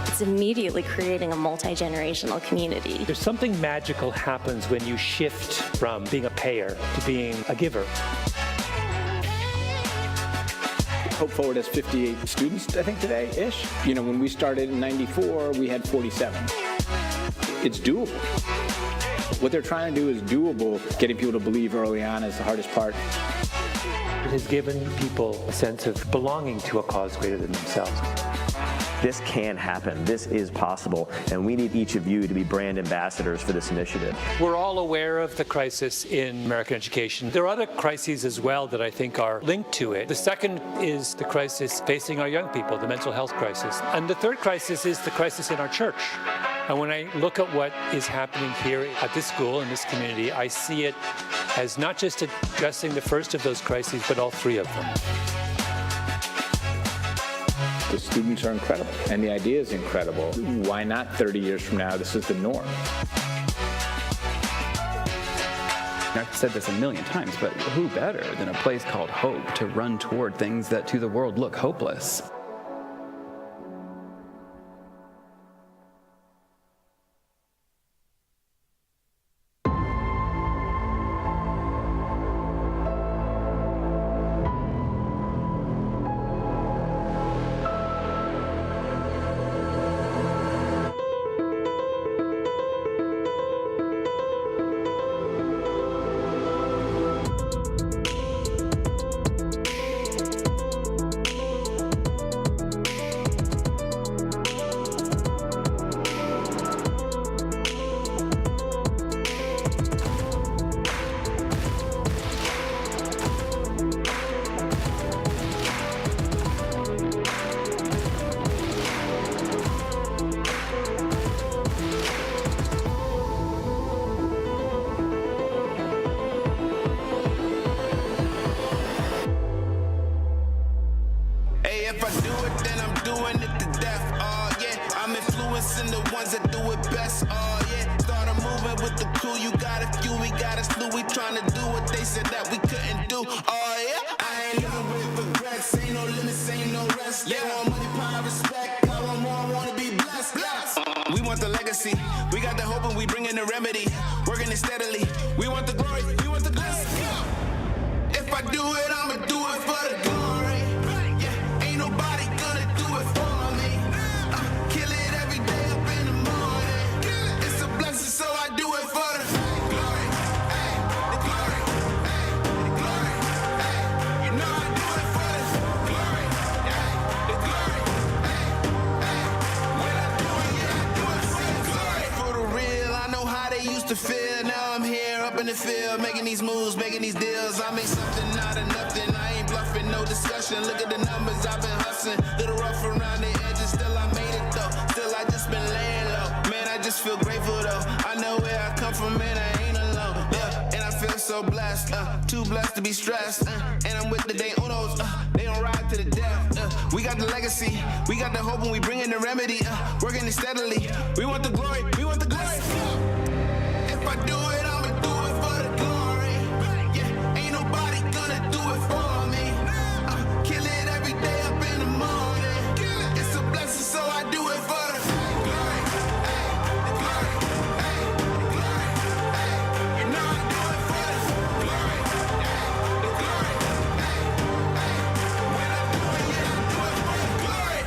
Q: It's immediately creating a multi-generational community.
O: There's something magical happens when you shift from being a payer to being a giver.
R: Hope Forward has 58 students, I think, today-ish. You know, when we started in '94, we had 47. It's doable. What they're trying to do is doable. Getting people to believe early on is the hardest part.
O: It has given people a sense of belonging to a cause greater than themselves.
S: This can happen. This is possible, and we need each of you to be brand ambassadors for this initiative.
O: We're all aware of the crisis in American education. There are other crises as well that I think are linked to it. The second is the crisis facing our young people, the mental health crisis. And the third crisis is the crisis in our church. And when I look at what is happening here at this school, in this community, I see it as not just addressing the first of those crises, but all three of them.
R: The students are incredible, and the idea is incredible. Why not 30 years from now, this is the norm?
P: I've said this a million times, but who better than a place called Hope to run toward things that to the world look hopeless?
A: influencing the ones that do it best. Oh yeah, started moving with the crew. You got a few, we got a slew. We trying to do what they said that we couldn't do. Oh yeah, I ain't living with regrets. Ain't no limits, ain't no rest. They want money, power, respect. I want more, I wanna be blessed. We want the legacy. We got the hope and we bring in the remedy. Working it steadily. We want the glory. We want the blessing. If I do it, I'ma do it for the glory. Yeah, ain't nobody gonna do it for me. Kill it every day up in the morning. It's a blessing, so I do it for the glory. Hey, the glory. Hey, the glory. Hey, you know I do it for the glory. Hey, the glory. Hey, hey, when I do it, yeah, I do it for the glory. For the real, I know how they used to feel. Now I'm here up in the field, making these moves, making these deals. I made something out of nothing. I ain't bluffing, no discussion. Look at the numbers, I've been hustling. Little rough around the edges, still I made it though. Still I just been laying low. Man, I just feel grateful though. I know where I come from, man, I ain't alone. Yeah, and I feel so blessed, too blessed to be stressed. And I'm with the day unos, they don't ride to the death. We got the legacy, we got the hope, and we bring in the remedy. Working it steadily, we want the glory, we want the glory. If I do it, I'ma do it for the glory. Yeah, ain't nobody gonna do it for me. Kill it every day up in the morning. It's a blessing, so I do it for the glory. Hey, the glory. Hey, the glory. Hey, you know I do it for the glory. Hey, the glory. Hey, hey, when I do it, yeah, I do it for the glory.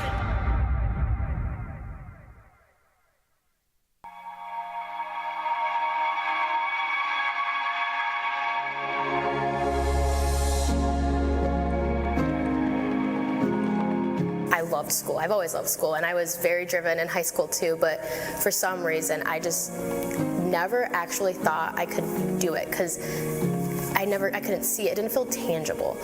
T: I loved school. I've always loved school, and I was very driven in high school too, but for some reason I just never actually thought I could do it because I couldn't see it. It didn't feel tangible.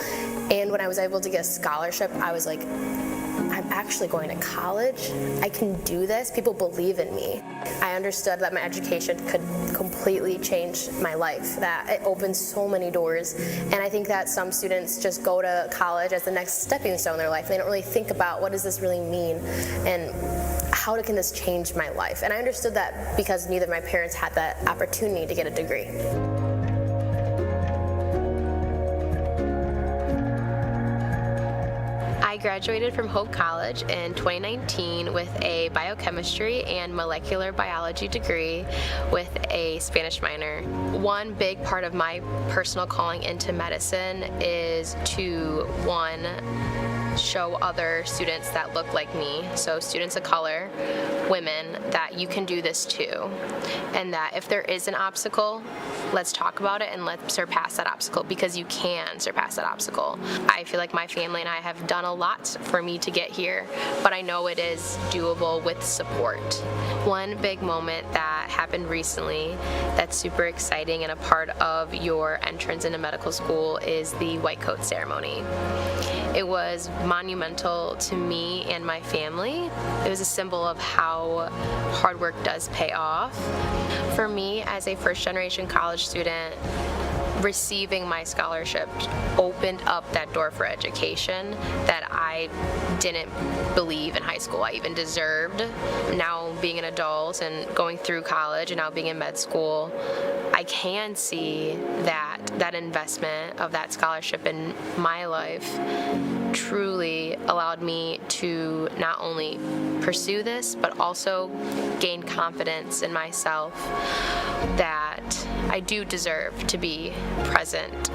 T: And when I was able to get a scholarship, I was like, I'm actually going to college. I can do this. People believe in me. I understood that my education could completely change my life, that it opened so many doors. And I think that some students just go to college as the next stepping stone in their life. They don't really think about what does this really mean and how can this change my life. And I understood that because neither of my parents had that opportunity to get a degree.
U: I graduated from Hope College in 2019 with a biochemistry and molecular biology degree with a Spanish minor. One big part of my personal calling into medicine is to, one, show other students that look like me, so students of color, women, that you can do this too. And that if there is an obstacle, let's talk about it and let's surpass that obstacle, because you can surpass that obstacle. I feel like my family and I have done a lot for me to get here, but I know it is doable with support. One big moment that happened recently that's super exciting and a part of your entrance into medical school is the white coat ceremony. It was monumental to me and my family. It was a symbol of how hard work does pay off. For me, as a first-generation college student, receiving my scholarship opened up that door for education that I didn't believe in high school I even deserved. Now being an adult and going through college and now being in med school, I can see that investment of that scholarship in my life truly allowed me to not only pursue this, but also gain confidence in myself that I do deserve to be present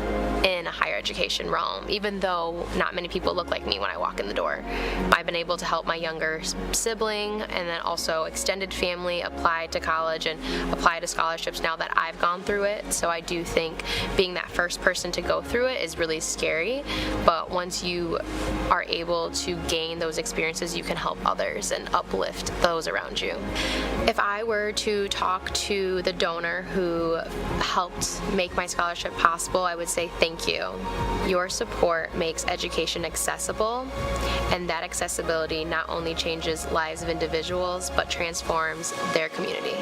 U: in a higher education realm, even though not many people look like me when I walk in the door. I've been able to help my younger sibling and then also extended family apply to college and apply to scholarships now that I've gone through it. So I do think being that first person to go through it is really scary, but once you are able to gain those experiences, you can help others and uplift those around you. If I were to talk to the donor who helped make my scholarship possible, I would say thank you. Your support makes education accessible, and that accessibility not only changes lives of individuals, but transforms their community.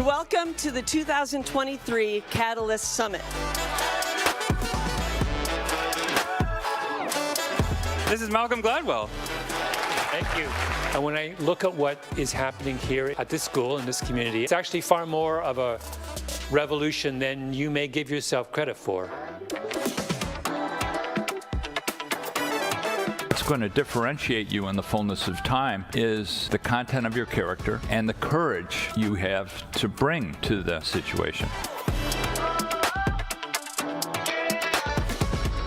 V: Welcome to the 2023 Catalyst Summit.
O: This is Malcolm Gladwell. Thank you. And when I look at what is happening here at this school, in this community, it's actually far more of a revolution than you may give yourself credit for.
W: What's going to differentiate you in the fullness of time is the content of your character and the courage you have to bring to the situation.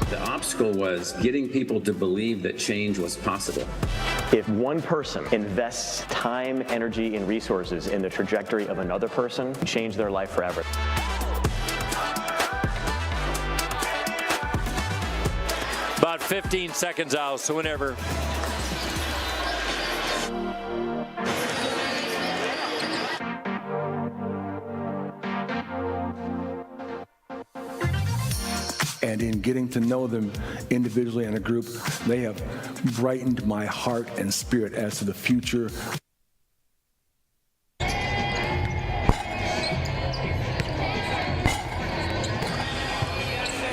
X: The obstacle was getting people to believe that change was possible.
S: If one person invests time, energy, and resources in the trajectory of another person, change their life forever.
C: About 15 seconds out, so whenever.
Y: And in getting to know them individually and a group, they have brightened my heart and spirit as to the future.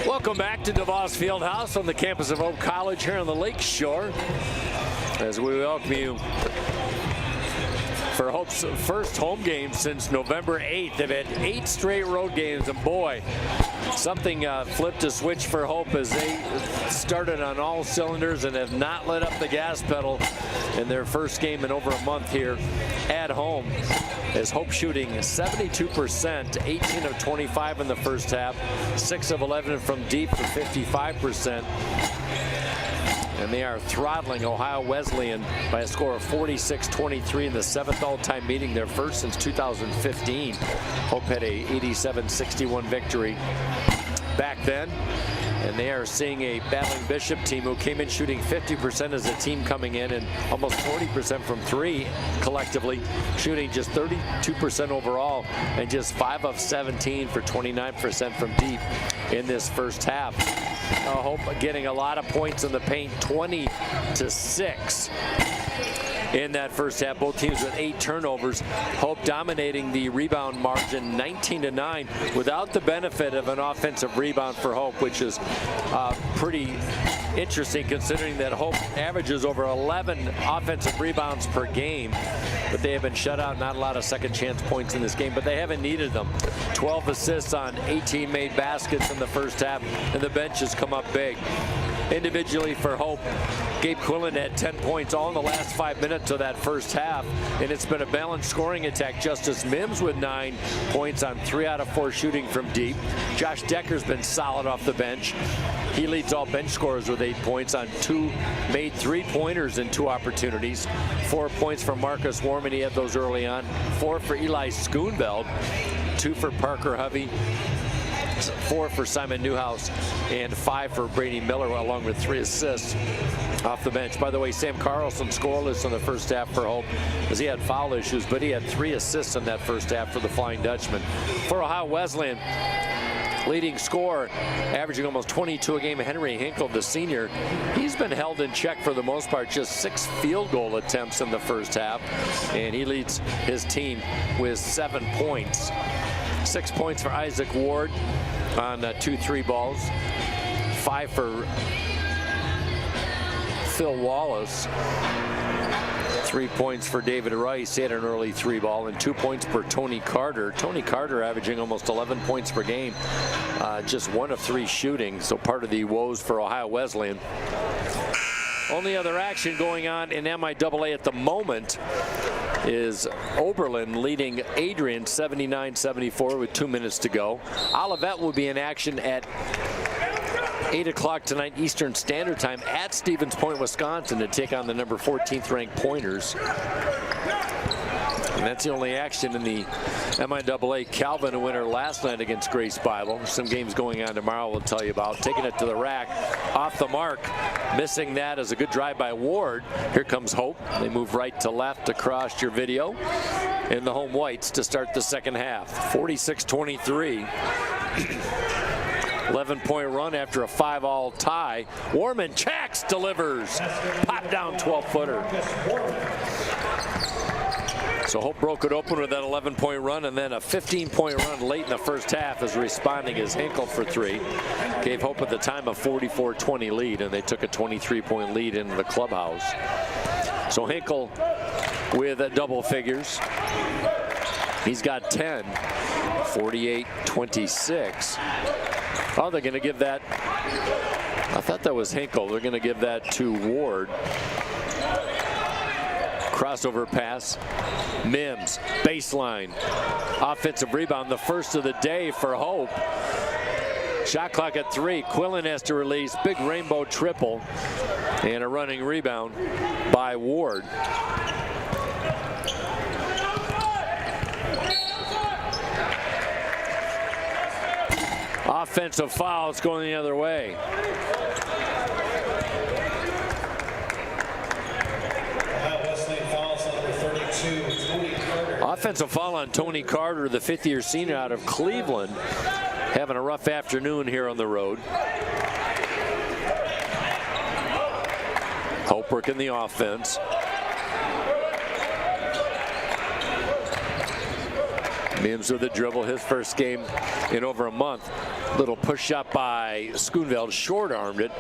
C: Welcome back to DeVos Fieldhouse on the campus of Hope College here on the Lake Shore, as we welcome you for Hope's first home game since November 8th. They've had 8 straight road games, and boy, something flipped a switch for Hope as they started on all cylinders and have not let up the gas pedal in their first game in over a month here at home. As Hope shooting 72%, 18 of 25 in the first half, 6 of 11 from deep for 55%. And they are throttling Ohio Wesleyan by a score of 46-23 in the 7th all-time meeting, their first since 2015. Hope had a 87-61 victory back then. And they are seeing a battling Bishop team who came in shooting 50% as a team coming in and almost 40% from 3 collectively, shooting just 32% overall and just 5 of 17 for 29% from deep in this first half. Hope getting a lot of points in the paint, 20-6. In that first half, both teams with 8 turnovers. Hope dominating the rebound margin 19-9 without the benefit of an offensive rebound for Hope, which is pretty interesting considering that Hope averages over 11 offensive rebounds per game, but they have been shut out. Not a lot of second chance points in this game, but they haven't needed them. 12 assists on 18 made baskets in the first half, and the bench has come up big. Individually for Hope, Gabe Quillen had 10 points all in the last 5 minutes of that first half, and it's been a balanced scoring attack. Justice Mims with 9 points on 3 out of 4 shooting from deep. Josh Decker's been solid off the bench. He leads all bench scorers with 8 points on 2 made 3-pointers in 2 opportunities. 4 points from Marcus Warman, he had those early on. 4 for Eli Schoonveld, 2 for Parker Hovey, 4 for Simon Newhouse, and 5 for Brady Miller, along with 3 assists off the bench. By the way, Sam Carlson scoreless in the first half for Hope as he had foul issues, but he had 3 assists in that first half for the Flying Dutchman. For Ohio Wesleyan, leading scorer, averaging almost 22 a game, Henry Hinkle, the senior. He's been held in check for the most part, just 6 field goal attempts in the first half, and he leads his team with 7 points. 6 points for Isaac Ward on 2 3 balls. 5 for Phil Wallace. 3 points for David Rice. He had an early 3 ball, and 2 points for Tony Carter. Tony Carter averaging almost 11 points per game. Just 1 of 3 shooting, so part of the woes for Ohio Wesleyan. Only other action going on in MIAA at the moment is Oberlin leading Adrian 79-74 with 2 minutes to go. Olivet will be in action at 8 o'clock tonight Eastern Standard Time at Stevens Point, Wisconsin to take on the number 14th ranked Pointers. And that's the only action in the MIAA. Calvin, a winner last night against Grace Bible. Some games going on tomorrow we'll tell you about. Taking it to the rack, off the mark. Missing that is a good drive by Ward. Here comes Hope. They move right to left across your video. In the home whites to start the second half. 46-23. 11-point run after a 5-all tie. Warman checks, delivers. Pop down 12-footer. So Hope broke it open with that 11-point run, and then a 15-point run late in the first half is responding as Hinkle for 3. Gave Hope at the time a 44-20 lead, and they took a 23-point lead into the clubhouse. So Hinkle with double figures. He's got 10, 48-26. Oh, they're going to give that. I thought that was Hinkle. They're going to give that to Ward. Crossover pass. Mims, baseline. Offensive rebound, the first of the day for Hope. Shot clock at 3. Quillen has to release. Big rainbow triple. And a running rebound by Ward. Offensive foul, it's going the other way. Offensive foul on Tony Carter, the 5th-year senior out of Cleveland. Having a rough afternoon here on the road. Hope working the offense. Mims with the dribble, his first game in over a month. Little push up by Schoonveld, short-armed it.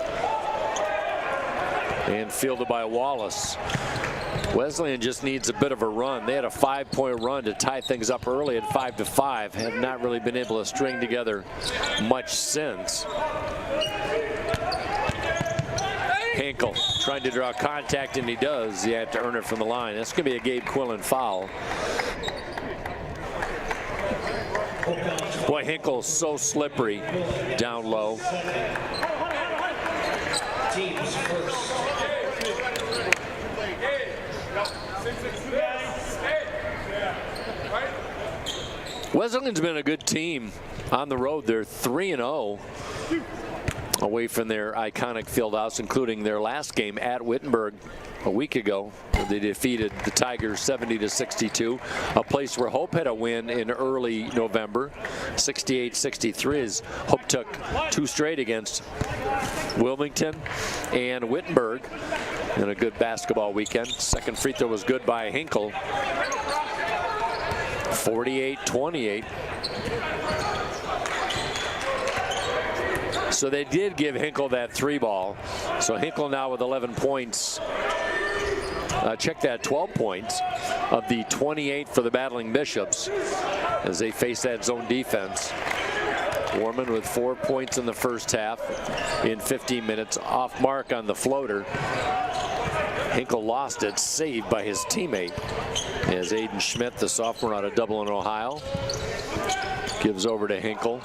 C: And fielded by Wallace. Wesleyan just needs a bit of a run. They had a 5-point run to tie things up early at 5-5. Have not really been able to string together much since. Hinkle trying to draw contact, and he does. You have to earn it from the line. That's going to be a Gabe Quillen foul. Boy, Hinkle's so slippery down low.
M: Teams first.
C: Wesleyan's been a good team on the road. They're 3-0 away from their iconic field house, including their last game at Wittenberg a week ago. They defeated the Tigers 70-62, a place where Hope had a win in early November, 68-63, as Hope took 2 straight against Wilmington and Wittenberg in a good basketball weekend. Second free throw was good by Hinkle. 48-28. So they did give Hinkle that 3 ball. So Hinkle now with 11 points. Check that, 12 points of the 28 for the Battling Bishops as they face that zone defense. Warman with 4 points in the first half in 15 minutes, off mark on the floater. Hinkle lost it, saved by his teammate, as Aiden Schmidt, the sophomore out of Dublin, Ohio, gives over to Hinkle.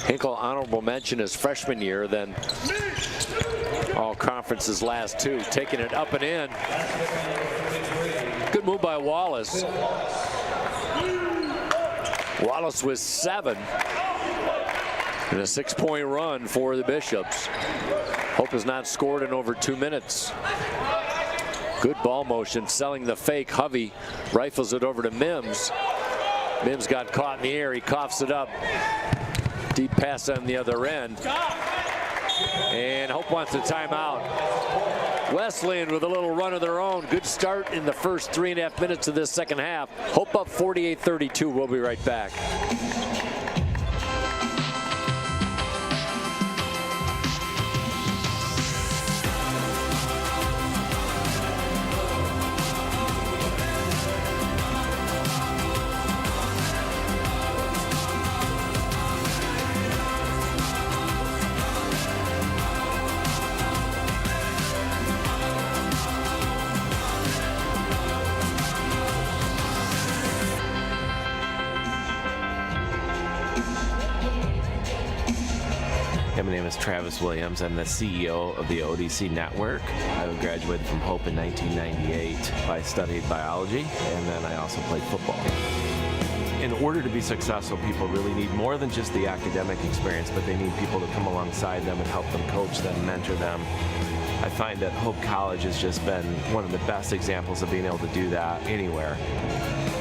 C: Hinkle honorable mention his freshman year, then all conference's last 2, taking it up and in. Good move by Wallace. Wallace with 7 and a 6-point run for the Bishops. Hope has not scored in over 2 minutes. Good ball motion, selling the fake. Hovey rifles it over to Mims. Mims got caught in the air. He coughs it up. Deep pass on the other end. And Hope wants a timeout. Wesleyan with a little run of their own. Good start in the first 3.5 minutes of this second half. Hope up 48-32. We'll be right back.
B: My name is Travis Williams. I'm the CEO of the ODC Network. I graduated from Hope in 1998. I studied biology, and then I also played football. In order to be successful, people really need more than just the academic experience, but they need people to come alongside them and help them coach them, mentor them. I find that Hope College has just been one of the best examples of being able to do that anywhere.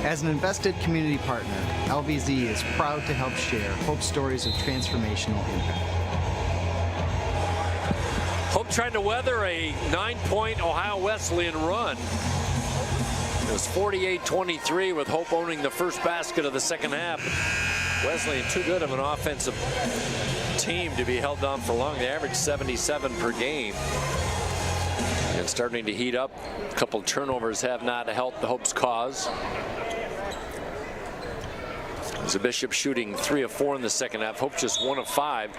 D: As an invested community partner, LVZ is proud to help share Hope stories of transformational impact.
C: Hope trying to weather a 9-point Ohio Wesleyan run. It was 48-23 with Hope owning the first basket of the second half. Wesleyan too good of an offensive team to be held down for long. They averaged 77 per game. And starting to heat up. A couple turnovers have not helped the Hope's cause. As the Bishop shooting 3 of 4 in the second half. Hope just 1 of 5.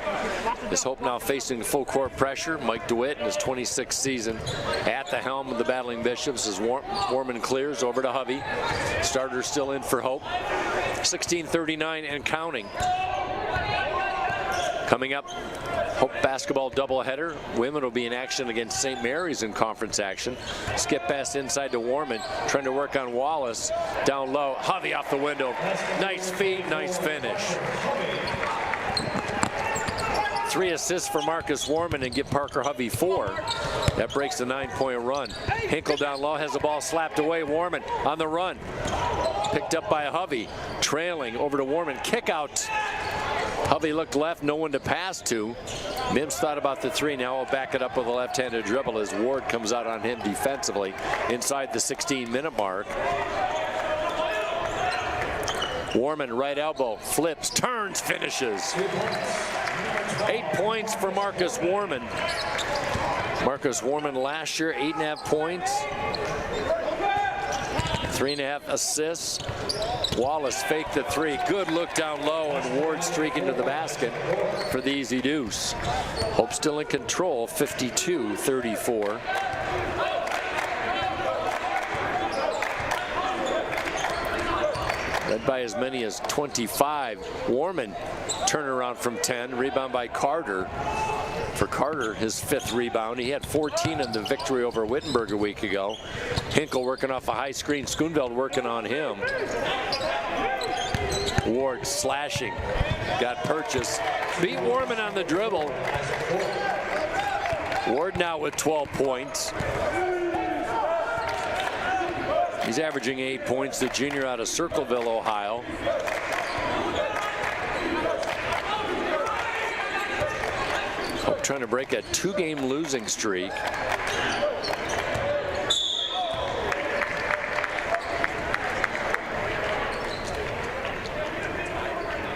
C: Is Hope now facing full court pressure. Mike DeWitt in his 26th season at the helm of the Battling Bishops as Warman clears over to Hovey. Starter still in for Hope. 16:39 and counting. Coming up, Hope basketball doubleheader. Women will be in action against St. Mary's in conference action. Skip pass inside to Warman, trying to work on Wallace. Down low, Hovey off the window. Nice feed, nice finish. 3 assists for Marcus Warman and give Parker Hovey 4. That breaks the 9-point run. Hinkle down low, has the ball slapped away. Warman on the run. Picked up by Hovey, trailing over to Warman. Kick out. Hovey looked left, no one to pass to. Mims thought about the 3. Now will back it up with a left-handed dribble as Ward comes out on him defensively inside the 16-minute mark. Warman right elbow, flips, turns, finishes. 8 points for Marcus Warman. Marcus Warman last year, 8.5 points. 3.5 assists. Wallace faked the three. Good look down low, and Ward streaking to the basket for the easy deuce. Hope still in control, 52-34. Led by as many as 25. Warman turnaround from 10. Rebound by Carter. For Carter, his 5th rebound. He had 14 in the victory over Wittenberg a week ago. Hinkle working off a high screen. Schoonveld working on him. Ward slashing. Got purchased. Beat Warman on the dribble. Ward now with 12 points. He's averaging 8 points, the junior out of Circleville, Ohio. Hope trying to break a 2-game losing streak.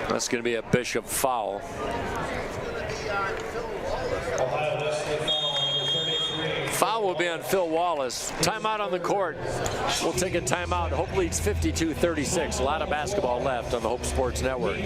C: That's going to be a Bishop foul. Foul will be on Phil Wallace. Timeout on the court. We'll take a timeout. Hope leads 52-36. A lot of basketball left on the Hope Sports Network.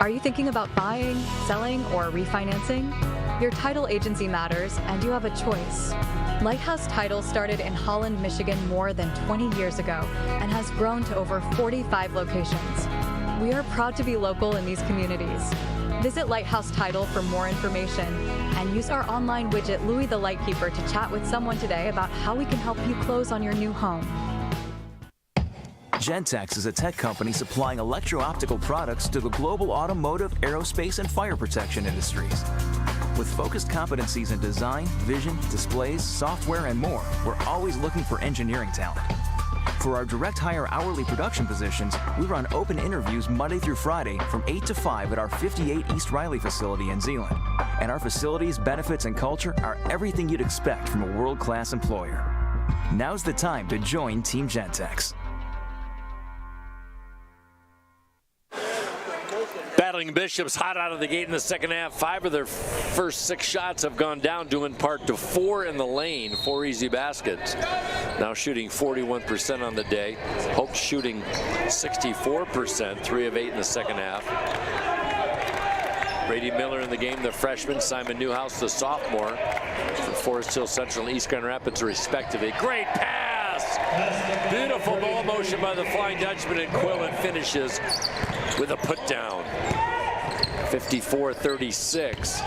E: Are you thinking about buying, selling, or refinancing? Your title agency matters, and you have a choice. Lighthouse Title started in Holland, Michigan more than 20 years ago and has grown to over 45 locations. We are proud to be local in these communities. Visit Lighthouse Title for more information and use our online widget Louis the Lightkeeper to chat with someone today about how we can help you close on your new home.
F: Gentex is a tech company supplying electro-optical products to the global automotive, aerospace, and fire protection industries. With focused competencies in design, vision, displays, software, and more, we're always looking for engineering talent. For our direct hire hourly production positions, we run open interviews Monday through Friday from 8 to 5 at our 58 East Riley facility in Zeeland. And our facilities, benefits, and culture are everything you'd expect from a world-class employer. Now's the time to join Team Gentex.
C: Battling Bishops hot out of the gate in the second half. 5 of their first 6 shots have gone down, due in part to 4 in the lane, 4 easy baskets. Now shooting 41% on the day. Hope shooting 64%, 3 of 8 in the second half. Brady Miller in the game, the freshman. Simon Newhouse, the sophomore. For Forest Hill Central and East Grand Rapids, respectively. Great pass! Beautiful ball motion by the Flying Dutchman, and Quillen finishes with a put down. 54-36.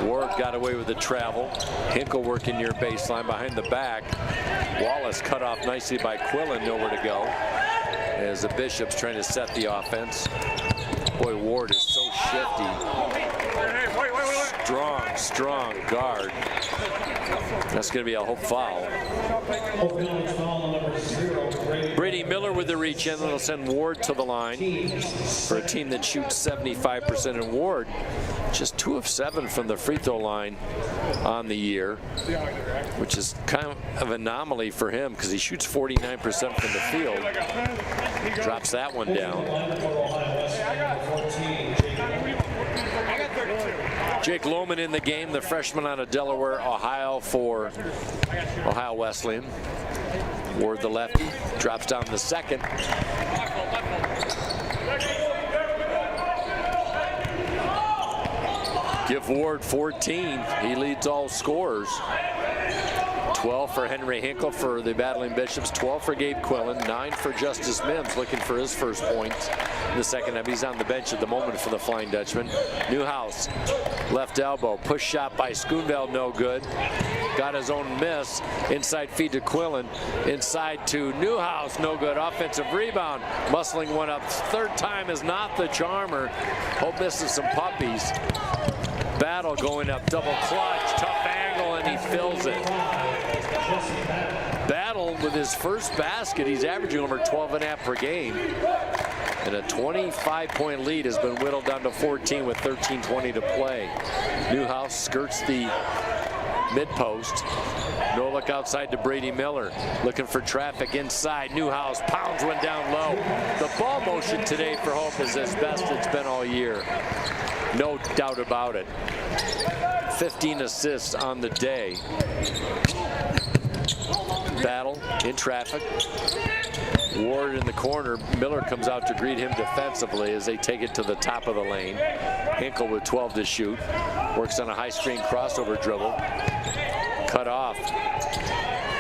C: Ward got away with the travel. Hinkle working near baseline behind the back. Wallace cut off nicely by Quillen, nowhere to go. As the Bishops trying to set the offense. Boy, Ward is so shifty. Strong guard. That's going to be a Hope foul. Brady Miller with the reach in. That'll send Ward to the line for a team that shoots 75%. And Ward just 2 of 7 from the free throw line on the year, which is kind of an anomaly for him because he shoots 49% from the field. Drops that one down. Jake Lohman in the game, the freshman out of Delaware, Ohio, for Ohio Wesleyan. Ward, the lefty, drops down the second. Give Ward 14. He leads all scorers. 12 for Henry Hinkle for the Battling Bishops, 12 for Gabe Quillen, 9 for Justice Mims, looking for his first points in the second half. He's on the bench at the moment for the Flying Dutchman. Newhouse, left elbow, push shot by Schoonveld, no good. Got his own miss. Inside feed to Quillen. Inside to Newhouse, no good. Offensive rebound. Muscling one up. Third time is not the charmer. Hope misses some puppies. Battle going up, double clutch, tough angle, and he fills it. Battle with his first basket. He's averaging over 12.5 per game. And a 25-point lead has been whittled down to 14 with 13:20 to play. Newhouse skirts the mid-post. No look outside to Brady Miller. Looking for traffic inside. Newhouse pounds one down low. The ball motion today for Hope is as best it's been all year. No doubt about it. 15 assists on the day. Battle in traffic. Ward in the corner. Miller comes out to greet him defensively as they take it to the top of the lane. Hinkle with 12 to shoot. Works on a high screen crossover dribble. Cut off.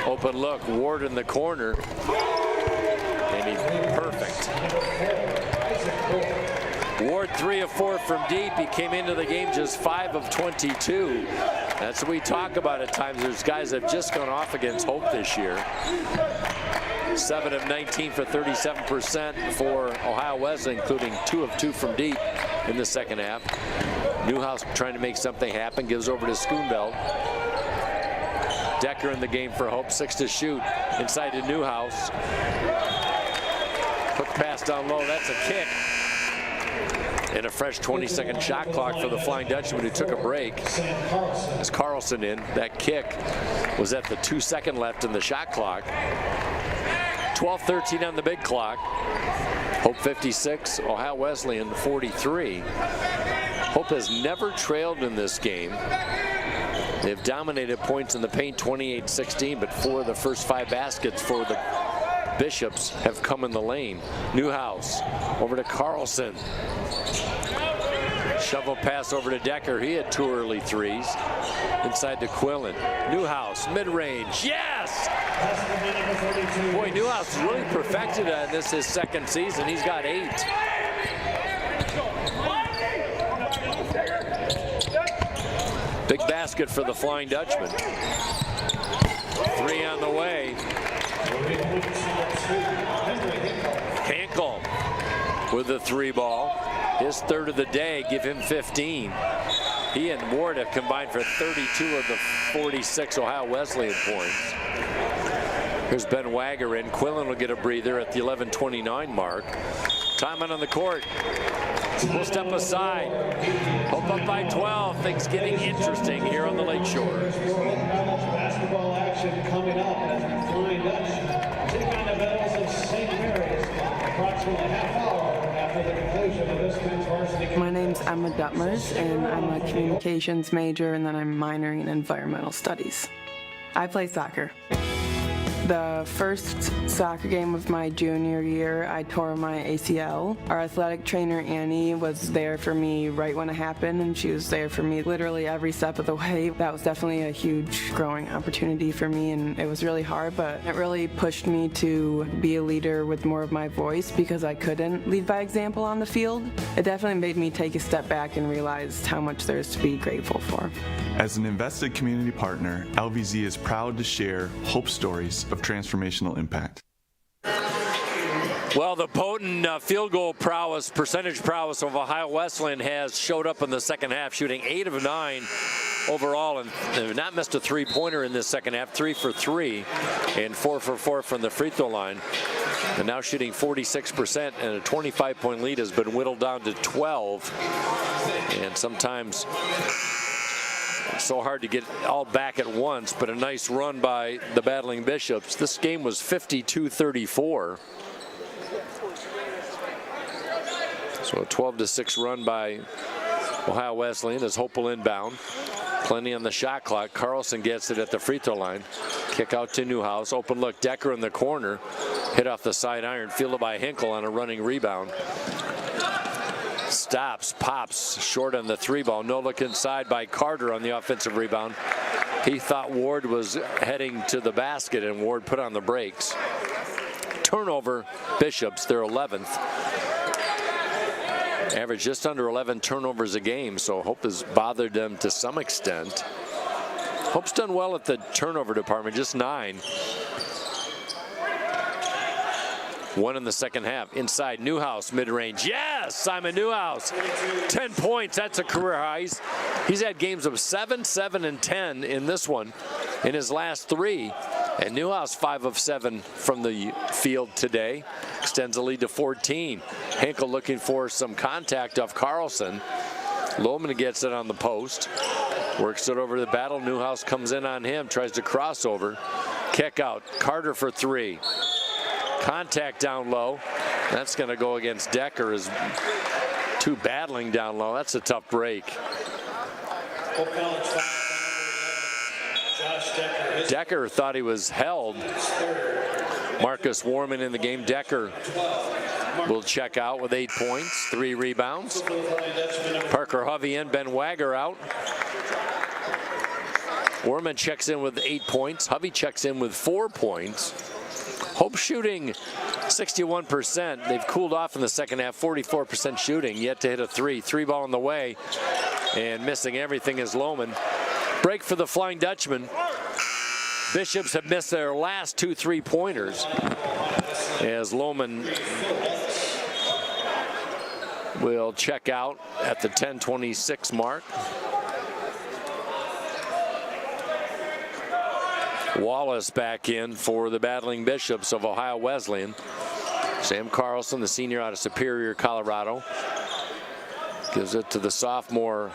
C: Open look. Ward in the corner. And he's perfect. Ward 3 of 4 from deep. He came into the game just 5 of 22. That's what we talk about at times. There's guys that have just gone off against Hope this year. 7 of 19 for 37% for Ohio Wesleyan, including 2 of 2 from deep in the second half. Newhouse trying to make something happen, gives over to Schoonveld. Decker in the game for Hope, 6 to shoot. Inside to Newhouse. Hook pass down low, that's a kick. And a fresh 20-second shot clock for the Flying Dutchman, who took a break. As Carlson in, that kick was at the 2-second left in the shot clock. 12-13 on the big clock. Hope 56, Ohio Wesleyan 43. Hope has never trailed in this game. They've dominated points in the paint 28-16, but 4 of the first 5 baskets for the Bishops have come in the lane. Newhouse over to Carlson. Shovel pass over to Decker. He had 2 early threes. Inside to Quillen. Newhouse, mid-range. Yes! Boy, Newhouse really perfected it. This is his second season. He's got 8. Big basket for the Flying Dutchman. 3 on the way. Hinkle with the 3 ball. His 3rd of the day, give him 15. He and Ward have combined for 32 of the 46 Ohio Wesleyan points. Here's Ben Wagger in. Quillen will get a breather at the 11:29 mark. Timon on the court. We'll step aside. Hope up by 12. Things getting interesting here on the Lakeshore.
M: Basketball action coming up as the Flying Dutch take on the Bells of St. Mary's. Approximately a half hour after the conclusion of this men's varsity.
G: My name's Emma Detmers, and I'm a communications major, and then I'm minoring in environmental studies. I play soccer. The first soccer game of my junior year, I tore my ACL. Our athletic trainer, Annie, was there for me right when it happened, and she was there for me literally every step of the way. That was definitely a huge growing opportunity for me, and it was really hard, but it really pushed me to be a leader with more of my voice because I couldn't lead by example on the field. It definitely made me take a step back and realize how much there's to be grateful for.
L: As an invested community partner, LVZ is proud to share Hope stories of transformational impact.
C: Well, the potent field goal prowess, percentage prowess of Ohio Wesleyan has showed up in the second half, shooting 8 of 9 overall, and they've not missed a 3-pointer in this second half. 3 for 3 and 4 for 4 from the free throw line. And now shooting 46%, and a 25-point lead has been whittled down to 12. And sometimes so hard to get all back at once, but a nice run by the battling Bishops. This game was 52-34. So a 12-6 run by Ohio Wesleyan as Hope will inbound. Plenty on the shot clock. Carlson gets it at the free throw line. Kick out to Newhouse. Open look, Decker in the corner. Hit off the side iron, fielded by Hinkle on a running rebound. Stops, pops, short on the 3-ball. No look inside by Carter on the offensive rebound. He thought Ward was heading to the basket, and Ward put on the brakes. Turnover, Bishops, their 11th. Average just under 11 turnovers a game, so Hope has bothered them to some extent. Hope's done well at the turnover department, just 9. 1 in the second half. Inside, Newhouse, mid-range. Yes, Simon Newhouse. 10 points, that's a career high. He's had games of 7, 7, and 10 in this one in his last 3. And Newhouse 5 of 7 from the field today. Extends the lead to 14. Hinkle looking for some contact off Carlson. Lohman gets it on the post. Works it over to the battle. Newhouse comes in on him, tries to cross over. Kick out. Carter for three. Contact down low. That's going to go against Decker as two battling down low. That's a tough break. Decker thought he was held. Marcus Warman in the game. Decker will check out with 8 points, 3 rebounds. Parker Hovey in, Ben Wagger out. Warman checks in with 8 points. Hovey checks in with 4 points. Hope shooting 61%. They've cooled off in the second half, 44% shooting, yet to hit a three. 3 ball in the way, and missing everything is Lohman. Break for the Flying Dutchman. Bishops have missed their last 2 3-pointers as Lohman will check out at the 10:26 mark. Wallace back in for the battling Bishops of Ohio Wesleyan. Sam Carlson, the senior out of Superior, Colorado, gives it to the sophomore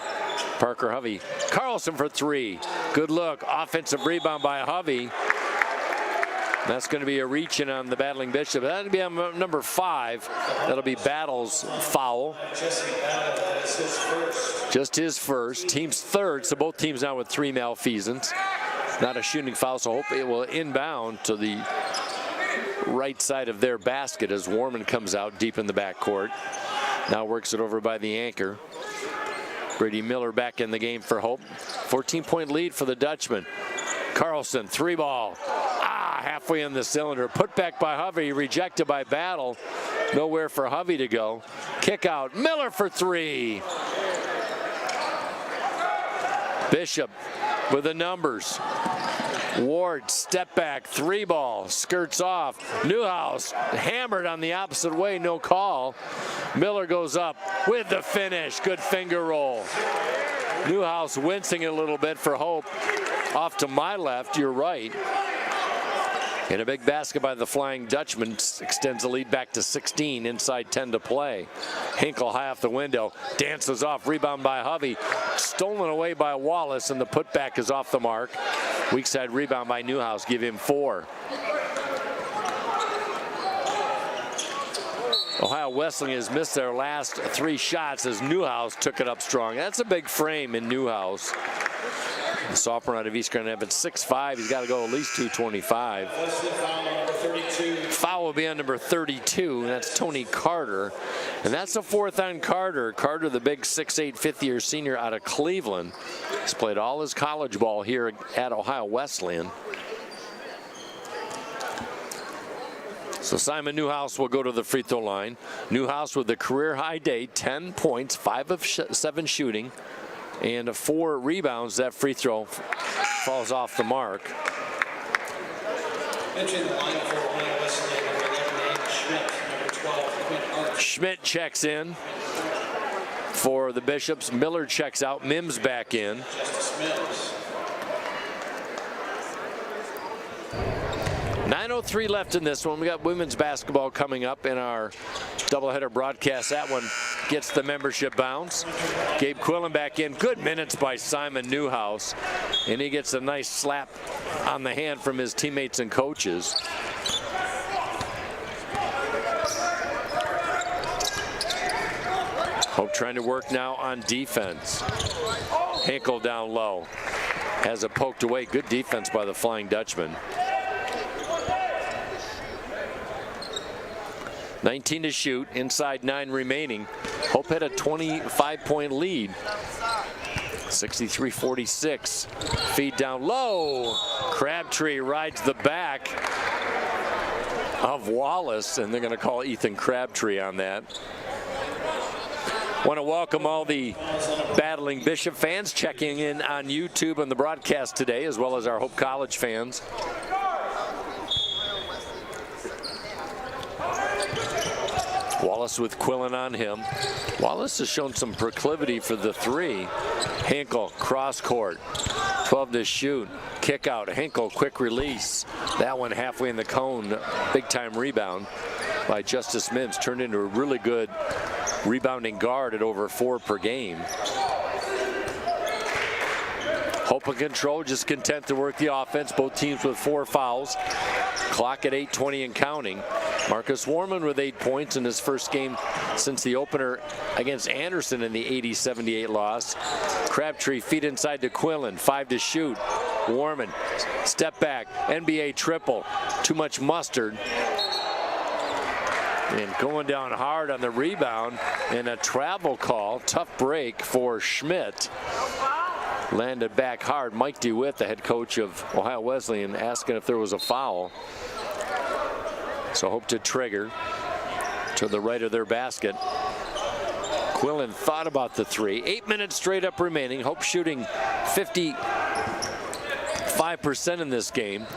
C: Parker Hovey. Carlson for 3. Good look. Offensive rebound by Hovey. That's going to be a reach-in on the battling Bishop. That'll be on number 5. That'll be Battle's foul. Just his first. Team's third, so both teams now with 3 malfeasance. Not a shooting foul, so hope it will inbound to the right side of their basket as Warman comes out deep in the backcourt. Now works it over by the anchor. Brady Miller back in the game for Hope. 14-point lead for the Dutchman. Carlson, 3 ball. Halfway in the cylinder. Put back by Hovey, rejected by Battle. Nowhere for Hovey to go. Kick out. Miller for 3. Bishop with the numbers. Ward, step back, 3 ball, skirts off. Newhouse hammered on the opposite way, no call. Miller goes up with the finish. Good finger roll. Newhouse wincing a little bit for Hope. Off to my left, your right. And a big basket by the Flying Dutchman extends the lead back to 16, inside 10 to play. Hinkle high off the window, dances off, rebound by Hovey, stolen away by Wallace, and the putback is off the mark. Weak side rebound by Newhouse, give him 4. Ohio Wesleyan has missed their last 3 shots as Newhouse took it up strong. That's a big frame in Newhouse. The sophomore out of East Grand Rapids, 6'5". He's got to go at least 225. Foul will be on number 32, and that's Tony Carter. And that's the 4th on Carter. Carter, the big 6'8", 5th-year senior out of Cleveland. He's played all his college ball here at Ohio Wesleyan. So Simon Newhouse will go to the free throw line. Newhouse with a career high day, 10 points, 5 of 7 shooting, and 4 rebounds. That free throw falls off the mark. Schmidt checks in for the Bishops. Miller checks out. Mims back in. .903 left in this one. We got women's basketball coming up in our doubleheader broadcast. That one gets the membership bounce. Gabe Quillen back in. Good minutes by Simon Newhouse. And he gets a nice slap on the hand from his teammates and coaches. Hope trying to work now on defense. Hinkle down low. Has it poked away. Good defense by the Flying Dutchman. 19 to shoot, inside 9 remaining. Hope had a 25-point lead. 63-46. Feed down low. Crabtree rides the back of Wallace, and they're going to call Ethan Crabtree on that. Want to welcome all the battling Bishop fans checking in on YouTube on the broadcast today, as well as our Hope College fans. Wallace with Quillen on him. Wallace has shown some proclivity for the 3. Hinkle, cross court, 12 to shoot. Kick out, Hinkle, quick release. That one halfway in the cone. Big time rebound by Justice Mims. Turned into a really good rebounding guard at over 4 per game. Hope in control, just content to work the offense. Both teams with 4 fouls. Clock at 8:20 and counting. Marcus Warman with 8 points in his first game since the opener against Anderson in the 80-78 loss. Crabtree feet inside to Quillen, 5 to shoot. Warman, step back, NBA triple. Too much mustard. And going down hard on the rebound, and a travel call. Tough break for Schmidt. Landed back hard. Mike DeWitt, the head coach of Ohio Wesleyan, asking if there was a foul. So Hope to trigger to the right of their basket. Quillen thought about the 3. 8 minutes straight up remaining. Hope shooting 55% in this game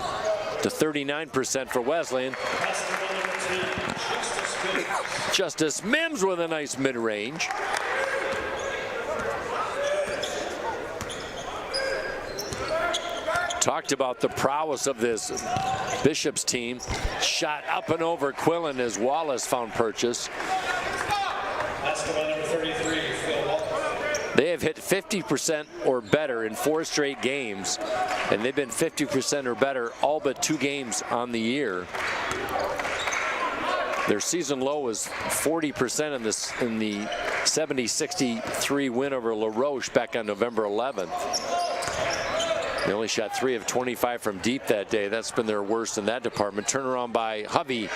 C: to 39% for Wesleyan. Justice Mims with a nice mid-range. Talked about the prowess of this Bishop's team. Shot up and over Quillen as Wallace found purchase. They have hit 50% or better in 4 straight games, and they've been 50% or better all but 2 games on the year. Their season low was 40% in the 70-63 win over LaRoche back on November 11th. They only shot 3 of 25 from deep that day. That's been their worst in that department. Turnaround by Hovey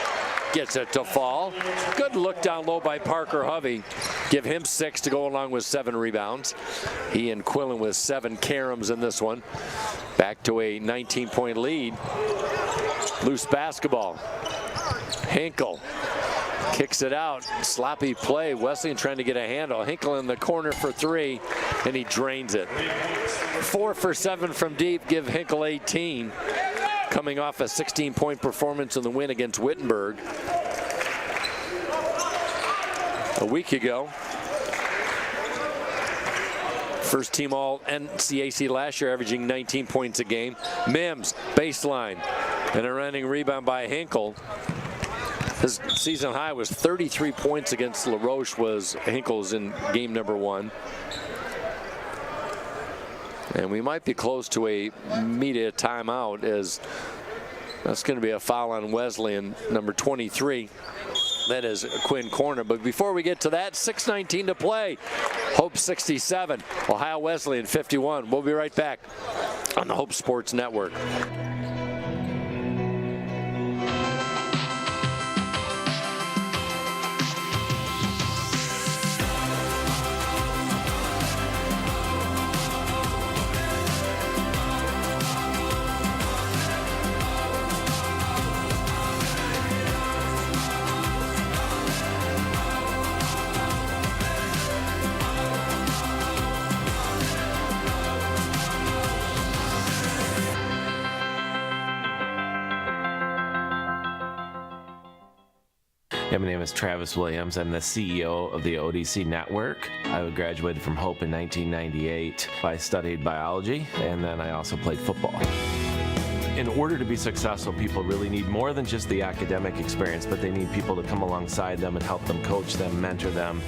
C: gets it to fall. Good look down low by Parker Hovey. Give him 6 to go along with 7 rebounds. He and Quillen with 7 caroms in this one. Back to a 19-point lead. Loose basketball. Hinkle kicks it out. Sloppy play. Wesleyan trying to get a handle. Hinkle in the corner for 3, and he drains it. 4 for 7 from deep. Give Hinkle 18. Coming off a 16-point performance in the win against Wittenberg a week ago. First team all NCAA last year, averaging 19 points a game. Mims, baseline, and a running rebound by Hinkle. His season high was 33 points against LaRoche was Hinkle's in game number 1. And we might be close to a media timeout, as that's going to be a foul on Wesleyan, number 23. That is Quinn Corner. But before we get to that, 6:19 to play. Hope 67, Ohio Wesleyan 51. We'll be right back on the Hope Sports Network.
B: Yeah, my name is Travis Williams. I'm the CEO of the ODC Network. I graduated from Hope in 1998. I studied biology, and then I also played football. In order to be successful, people really need more than just the academic experience, but they need people to come alongside them and help them, coach them, mentor them.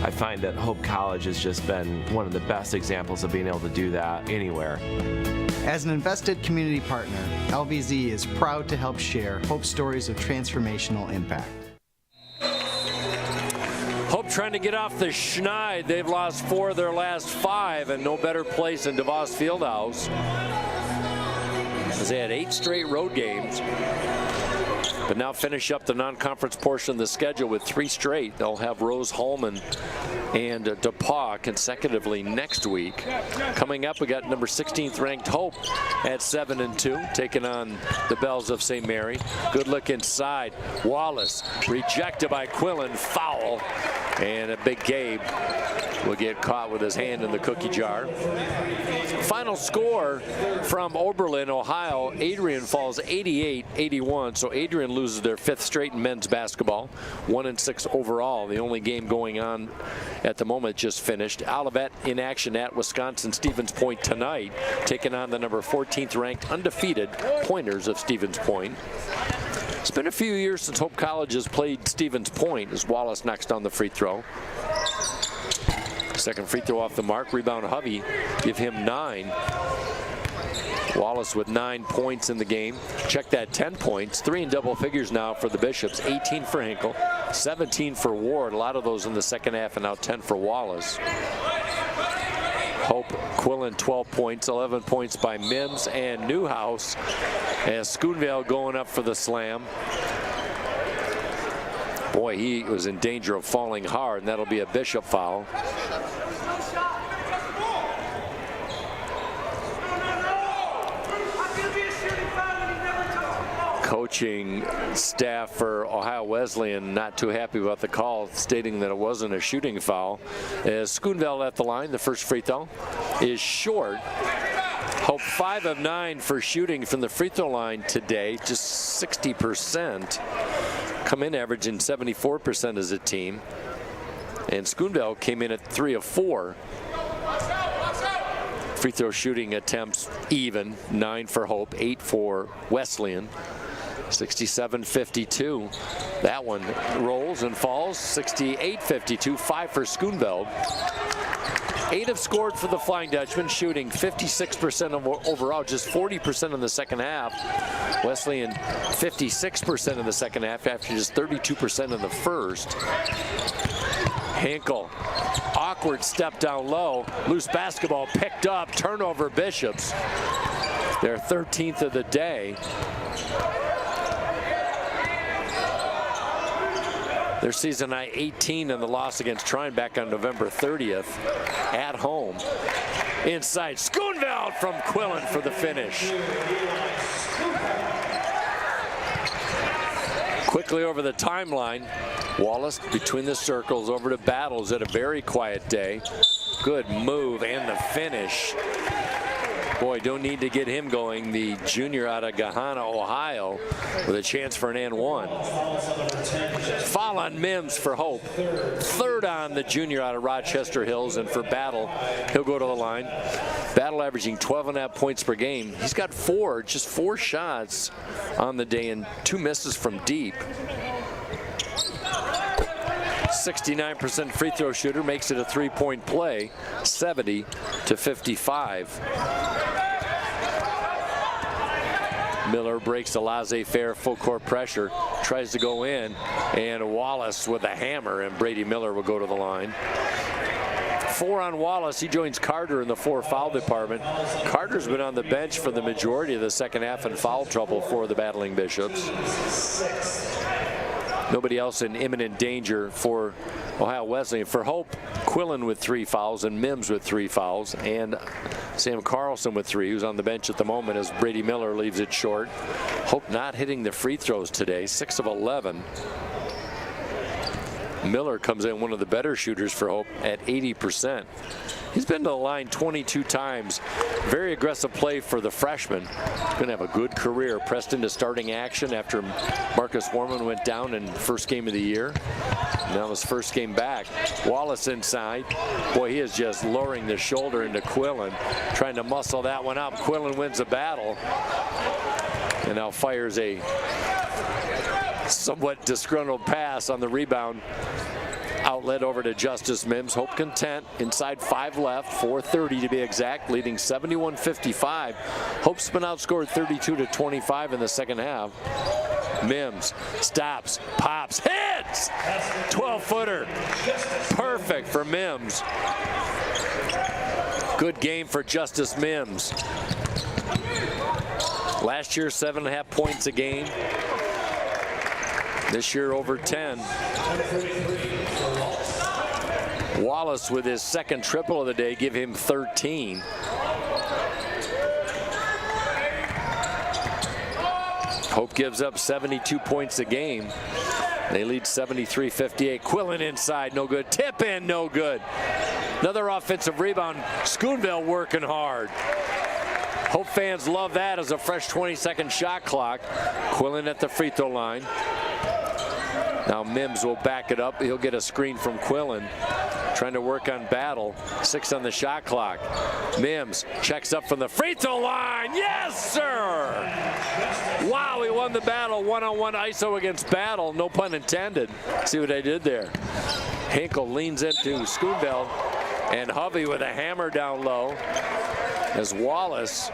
B: I find that Hope College has just been one of the best examples of being able to do that anywhere.
D: As an invested community partner, LVZ is proud to help share Hope stories of transformational impact.
C: Hope trying to get off the schneid. They've lost 4 of their last 5, and no better place than DeVos Fieldhouse, as they had 8 straight road games, but now finish up the non-conference portion of the schedule with 3 straight. They'll have Rose-Hulman and DePaul consecutively next week. Coming up, we got number 16th ranked Hope at 7-2, taking on the Bells of St. Mary. Good look inside. Wallace rejected by Quillen, foul, and a big Gabe will get caught with his hand in the cookie jar. Final score from Oberlin, Ohio. Adrian falls 88-81, so Adrian loses their 5th straight in men's basketball. 1-6 overall. The only game going on at the moment just finished. Olivet in action at Wisconsin Stevens Point tonight, taking on the number 14th ranked undefeated Pointers of Stevens Point. It's been a few years since Hope College has played Stevens Point, as Wallace knocks down the free throw. Second free throw off the mark. Rebound Hovey. Give him 9. Wallace with 9 points in the game. Check that, 10 points. 3 in double figures now for the Bishops. 18 for Hinkle, 17 for Ward. A lot of those in the second half, and now 10 for Wallace. Hope Quillen 12 points, 11 points by Mims and Newhouse, as Schoonvale going up for the slam. Boy, he was in danger of falling hard, and that'll be a Bishop foul. Coaching staff for Ohio Wesleyan not too happy about the call, stating that it wasn't a shooting foul. As Schoonvale at the line, the first free throw is short. Hope 5 of 9 for shooting from the free throw line today, just 60%. Come in averaging 74% as a team. And Schoonvale came in at 3 of 4. Free throw shooting attempts even, 9 for Hope, 8 for Wesleyan. 67-52. That one rolls and falls. 68-52. 5 for Schoonveld. 8 have scored for the Flying Dutchman, shooting 56% overall, just 40% in the second half. Wesleyan 56% in the second half after just 32% in the first. Hinkle, awkward step down low. Loose basketball picked up. Turnover Bishops. Their 13th of the day. Their season high 18 in the loss against Trine back on November 30th at home. Inside, Schoonveld from Quillen for the finish. Quickly over the timeline, Wallace between the circles over to Battles at a very quiet day. Good move and the finish. Boy, don't need to get him going. The junior out of Gahanna, Ohio, with a chance for an and one. Foul on Mims for Hope. Third on the junior out of Rochester Hills, and for Battle, he'll go to the line. Battle averaging 12.5 points per game. He's got just four shots on the day and 2 misses from deep. 69% free throw shooter, makes it a 3-point play, 70-55. Miller breaks the laissez-faire full court pressure, tries to go in, and Wallace with a hammer, and Brady Miller will go to the line. 4 on Wallace. He joins Carter in the 4 foul department. Carter's been on the bench for the majority of the second half in foul trouble for the Battling Bishops. Nobody else in imminent danger for Ohio Wesleyan. For Hope, Quillen with 3 fouls and Mims with 3 fouls, and Sam Carlson with 3, who's on the bench at the moment as Brady Miller leaves it short. Hope not hitting the free throws today, 6 of 11. Miller comes in one of the better shooters for Hope at 80%. He's been to the line 22 times. Very aggressive play for the freshman. He's going to have a good career. Pressed into starting action after Marcus Warman went down in first game of the year. Now his first game back. Wallace inside. Boy, he is just lowering the shoulder into Quillen, trying to muscle that one up. Quillen wins the battle and now fires a somewhat disgruntled pass on the rebound. Outlet over to Justice Mims. Hope content. Inside 5 left. 4:30 to be exact. Leading 71-55. Hope's been outscored 32-25 in the second half. Mims stops, pops, hits! 12-footer. Perfect for Mims. Good game for Justice Mims. Last year, 7.5 points a game. This year, over 10. Wallace with his second triple of the day, give him 13. Hope gives up 72 points a game. They lead 73-58. Quillen inside, no good. Tip in, no good. Another offensive rebound. Schoonville working hard. Hope fans love that as a fresh 20-second shot clock. Quillen at the free throw line. Now Mims will back it up. He'll get a screen from Quillen. Trying to work on Battle. 6 on the shot clock. Mims checks up from the free throw line. Yes, sir! Wow, he won the battle. One-on-one ISO against Battle. No pun intended. See what I did there. Hinkle leans into Schoonveld. And Hovey with a hammer down low as Wallace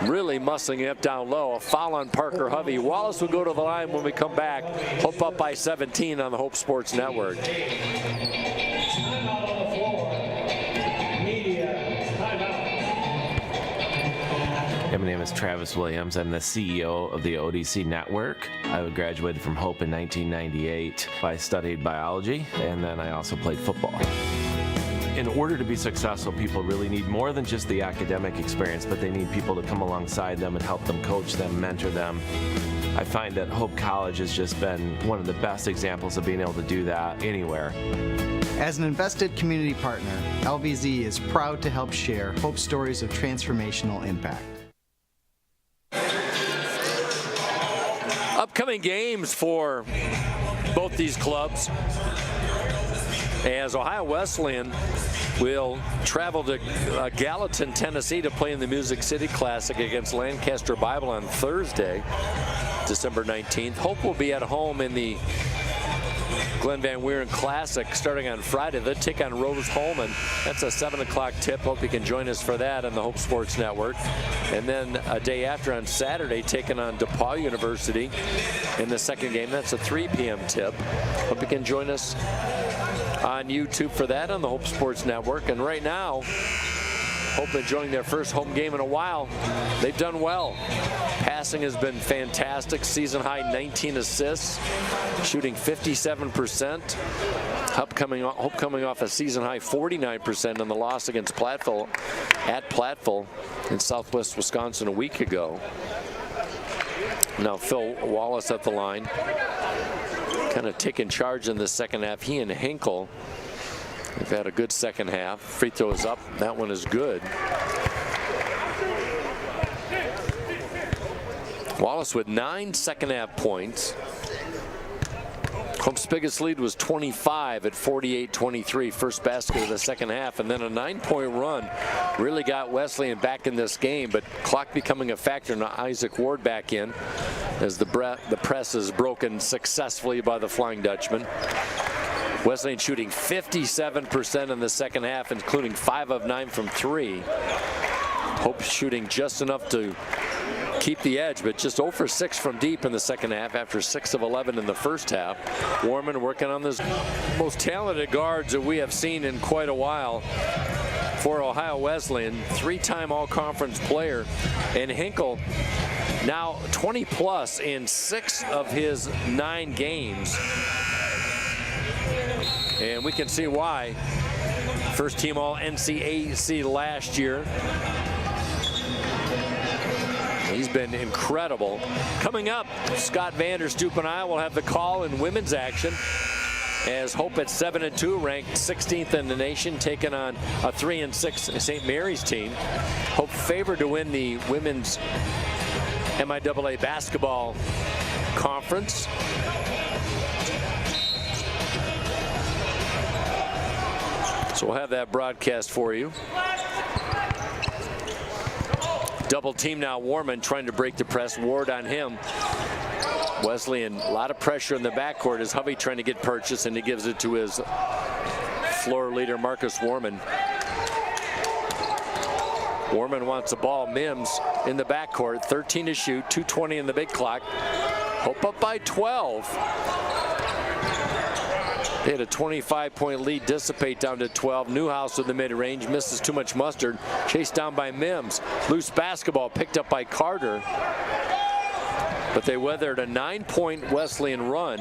C: really muscling up down low. A foul on Parker Hovey. Wallace will go to the line when we come back. Hope up by 17 on the Hope Sports Network.
B: My name is Travis Williams. I'm the CEO of the ODC Network. I graduated from Hope in 1998. I studied biology, and then I also played football. In order to be successful, people really need more than just the academic experience, but they need people to come alongside them and help them, coach them, mentor them. I find that Hope College has just been one of the best examples of being able to do that anywhere.
D: As an invested community partner, LVZ is proud to help share Hope stories of transformational impact.
C: Upcoming games for both these clubs, as Ohio Wesleyan will travel to Gallatin, Tennessee to play in the Music City Classic against Lancaster Bible on Thursday, December 19th. Hope will be at home in the Glenn Van Wieren Classic starting on Friday. They'll take on Rose-Hulman. That's a 7 o'clock tip. Hope you can join us for that on the Hope Sports Network. And then a day after on Saturday, taking on DePaul University in the second game. That's a 3 p.m. tip. Hope you can join us on YouTube for that on the Hope Sports Network. And right now, Hope enjoying their first home game in a while. They've done well. Passing has been fantastic. Season high 19 assists, shooting 57%. Hope coming off a season high 49% in the loss against Platteville at Platteville in Southwest Wisconsin a week ago. Now Phil Wallace at the line, kind of taking charge in the second half. He and Hinkle have had a good second half. Free throw is up. That one is good. Wallace with 9 second half points. Hope's biggest lead was 25 at 48-23, first basket of the second half, and then a 9-point run really got Wesleyan back in this game, but clock becoming a factor. Now Isaac Ward back in as the press is broken successfully by the Flying Dutchman. Wesleyan shooting 57% in the second half, including 5 of 9 from 3. Hope shooting just enough to keep the edge, but just 0 for 6 from deep in the second half after 6 of 11 in the first half. Warman working on this most talented guards that we have seen in quite a while for Ohio Wesleyan. 3-time all-conference player, and Hinkle now 20 plus in 6 of his 9 games. And we can see why. First team all NCAA last year. He's been incredible. Coming up, Scott Vanderstoep and I will have the call in women's action as Hope at 7-2, ranked 16th in the nation, taking on a 3-6 St. Mary's team. Hope favored to win the women's MIAA basketball conference. So we'll have that broadcast for you. Double team now, Warman trying to break the press. Ward on him. Wesleyan, a lot of pressure in the backcourt as Hovey trying to get purchase, and he gives it to his floor leader, Marcus Warman. Warman wants the ball. Mims in the backcourt, 13 to shoot, 2:20 in the big clock. Hope up by 12. They had a 25-point lead dissipate down to 12. Newhouse with the mid-range, misses too much mustard. Chased down by Mims. Loose basketball picked up by Carter. But they weathered a 9-point Wesleyan run.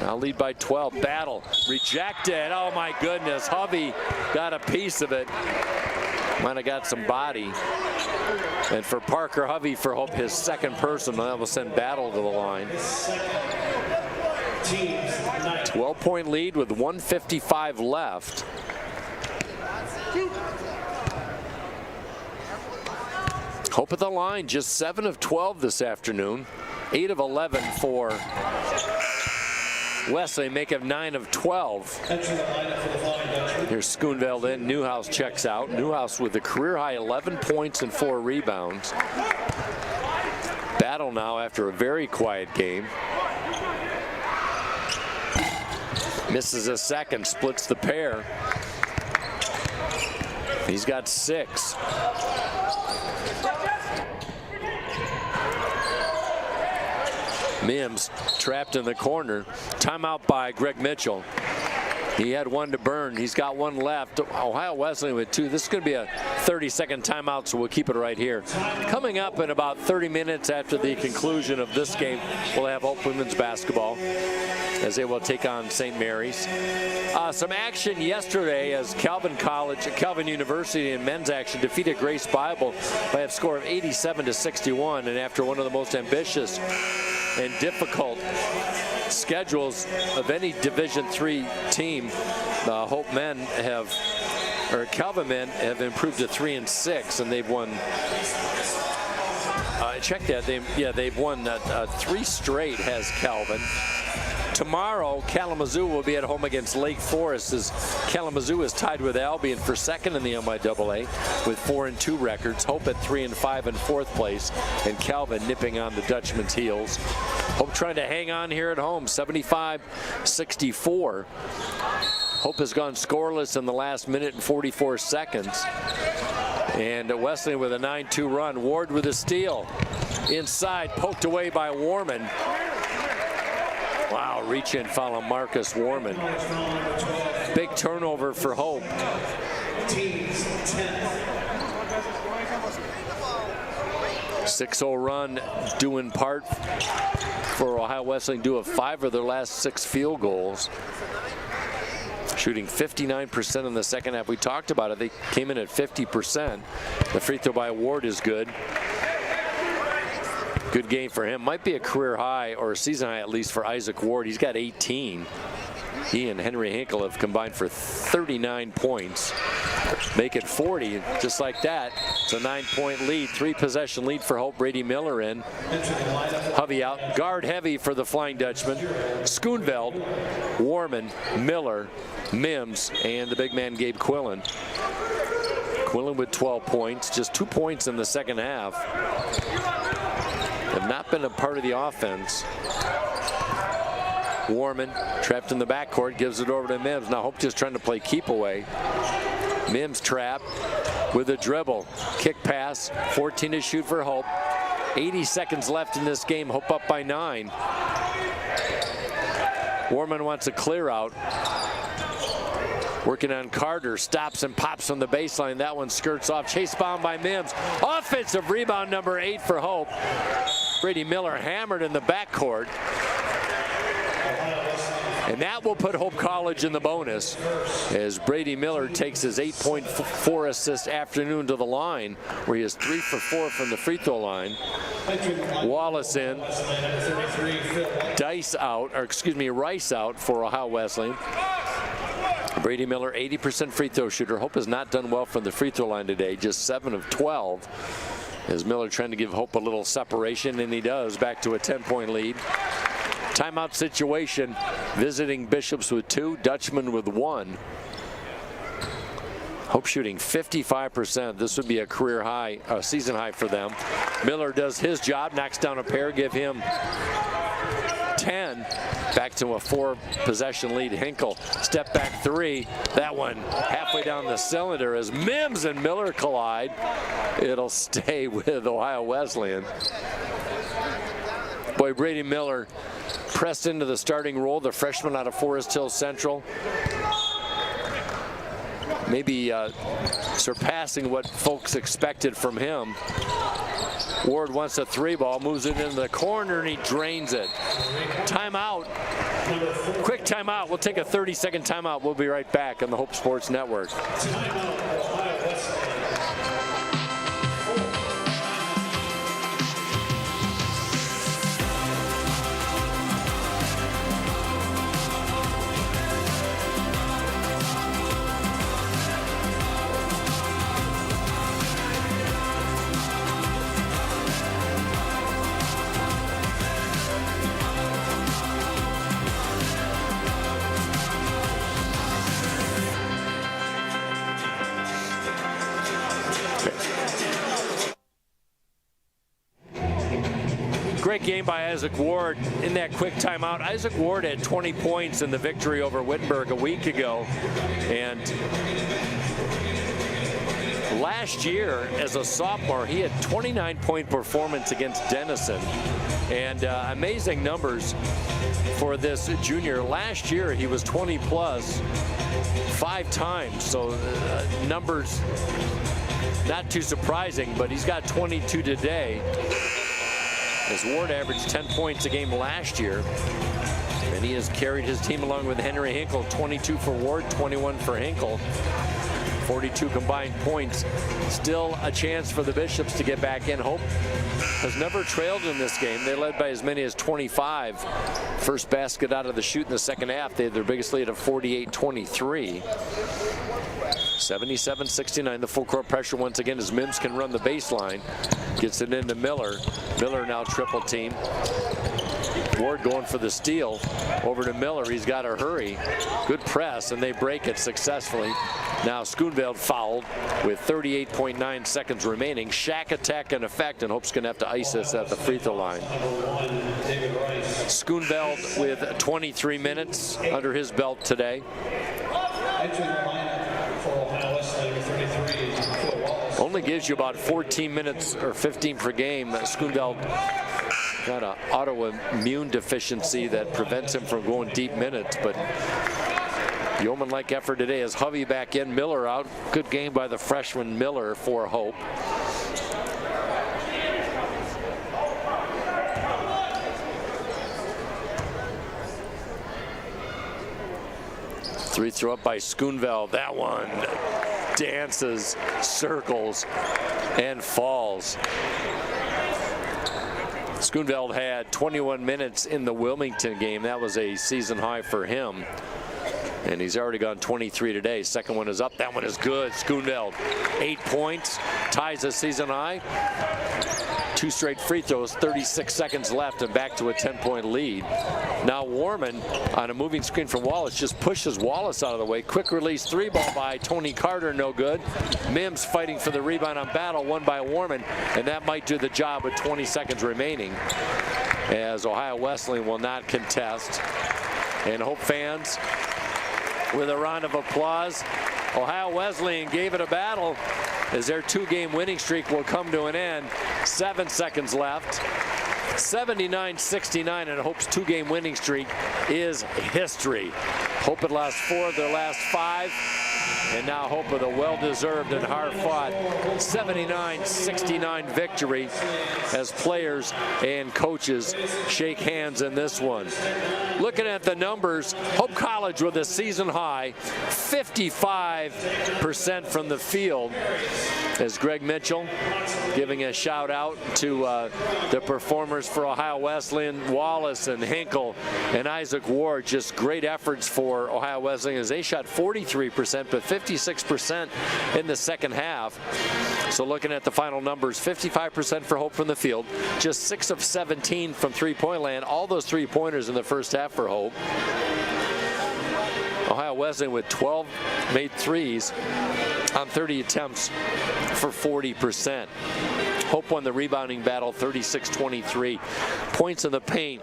C: Now lead by 12. Battle rejected. Oh my goodness. Hovey got a piece of it. Might have got some body. And for Parker Hovey, for Hope, his second personal, that will send Battle to the line. 12-point lead with 1:55 left. Hope at the line, just 7 of 12 this afternoon. 8 of 11 for Wesley, make it 9 of 12. Here's Schoonveld in, Newhouse checks out. Newhouse with a career-high 11 points and 4 rebounds. Battle now after a very quiet game. Misses a second, splits the pair. He's got 6. Mims trapped in the corner. Timeout by Greg Mitchell. He had 1 to burn. He's got 1 left. Ohio Wesleyan with 2. This is going to be a 30-second timeout, so we'll keep it right here. Coming up in about 30 minutes after the conclusion of this game, we'll have Hope women's basketball as they will take on St. Mary's. Some action yesterday as Calvin University in men's action defeated Grace Bible by a score of 87-61, and after one of the most ambitious and difficult schedules of any Division III team, Hope men have, or Calvin men have improved to 3-6, and they've won. Check that. They've won 3 straight. Has Calvin. Tomorrow, Kalamazoo will be at home against Lake Forest, as Kalamazoo is tied with Albion for second in the MIAA with 4-2 records. Hope at 3-5 in 4th place, and Calvin nipping on the Dutchman's heels. Hope trying to hang on here at home, 75-64. Hope has gone scoreless in the last minute and 44 seconds. And Wesleyan with a 9-2 run. Ward with a steal. Inside, poked away by Warman. Wow, reach in foul on Marcus Warman. Big turnover for Hope. 6-0 run due in part for Ohio Wesleyan, due of 5 of their last 6 field goals. Shooting 59% in the second half. We talked about it. They came in at 50%. The free throw by Ward is good. Good game for him. Might be a career high, or a season high at least, for Isaac Ward. He's got 18. He and Henry Hinkle have combined for 39 points. Make it 40, just like that. It's a 9-point lead, 3-possession lead for Hope. Brady Miller in. Hovey out. Guard heavy for the Flying Dutchman. Schoonveld, Warman, Miller, Mims, and the big man Gabe Quillen. Quillen with 12 points, just 2 points in the second half. Have not been a part of the offense. Warman trapped in the backcourt, gives it over to Mims. Now Hope just trying to play keep away. Mims trapped with a dribble. Kick pass, 14 to shoot for Hope. 80 seconds left in this game. Hope up by 9. Warman wants a clear out. Working on Carter, stops and pops on the baseline. That one skirts off. Chase bound by Mims. Offensive rebound number 8 for Hope. Brady Miller hammered in the backcourt. And that will put Hope College in the bonus as Brady Miller takes his 8.4 assist afternoon to the line, where he is 3 for 4 from the free throw line. Wallace in. Rice out for Ohio Wesleyan. Brady Miller, 80% free throw shooter. Hope has not done well from the free throw line today, just 7 of 12. As Miller trying to give Hope a little separation, and he does, back to a 10-point lead. Timeout situation, visiting Bishops with 2, Dutchman with 1. Hope shooting 55%. This would be a career high, a season high for them. Miller does his job, knocks down a pair, give him 10. Back to a 4-possession lead. Hinkle, step back 3. That one halfway down the cylinder as Mims and Miller collide. It'll stay with Ohio Wesleyan. Boy, Brady Miller pressed into the starting role, the freshman out of Forest Hill Central. Maybe surpassing what folks expected from him. Ward wants a 3-ball, moves it into the corner, and he drains it. Timeout. Quick timeout. We'll take a 30-second timeout. We'll be right back on the Hope Sports Network. game by Isaac Ward in that quick timeout. Isaac Ward had 20 points in the victory over Wittenberg a week ago. And last year, as a sophomore, he had 29-point performance against Denison. And amazing numbers for this junior. Last year, he was 20-plus 5 times. So numbers not too surprising, but he's got 22 today. As Ward averaged 10 points a game last year. And he has carried his team along with Henry Hinkle. 22 for Ward, 21 for Hinkle. 42 combined points. Still a chance for the Bishops to get back in. Hope has never trailed in this game. They led by as many as 25. First basket out of the chute in the second half. They had their biggest lead of 48-23. 77-69, the full court pressure once again as Mims can run the baseline. Gets it into Miller. Miller now triple team. Ward going for the steal. Over to Miller. He's got to hurry. Good press, and they break it successfully. Now Schoonveld fouled with 38.9 seconds remaining. Shack attack in effect, and Hope's going to have to ice this at the free throw line. Schoonveld with 23 minutes under his belt today. Only gives you about 14 minutes or 15 per game. Schoonveld got an autoimmune deficiency that prevents him from going deep minutes, but yeoman-like effort today as Hovey back in, Miller out. Good game by the freshman Miller for Hope. Three throw up by Schoonveld. That one dances, circles, and falls. Schoonveld had 21 minutes in the Wilmington game. That was a season high for him. And he's already gone 23 today. Second one is up. That one is good. Schoonveld, 8 points, ties a season high. 2 straight free throws, 36 seconds left, and back to a 10-point lead. Now Warman on a moving screen from Wallace just pushes Wallace out of the way. Quick release 3-ball by Tony Carter, no good. Mims fighting for the rebound on Battle, won by Warman, and that might do the job with 20 seconds remaining, as Ohio Wesleyan will not contest. And Hope fans, with a round of applause, Ohio Wesleyan gave it a battle as their 2-game winning streak will come to an end. 7 seconds left. 79-69, and Hope's 2-game winning streak is history. Hope had lost 4 of their last 5, and now Hope with a well-deserved and hard-fought 79-69 victory as players and coaches shake hands in this one. Looking at the numbers, Hope College with a season high, 55% from the field, as Greg Mitchell giving a shout out to the performers for Ohio Wesleyan, Wallace and Hinkle and Isaac Ward. Just great efforts for Ohio Wesleyan as they shot 43%, but 56% in the second half. So looking at the final numbers, 55% for Hope from the field, just 6 of 17 from three-point land. All those three-pointers in the first half for Hope. Ohio Wesleyan with 12 made threes on 30 attempts for 40%. Hope won the rebounding battle 36-23. Points in the paint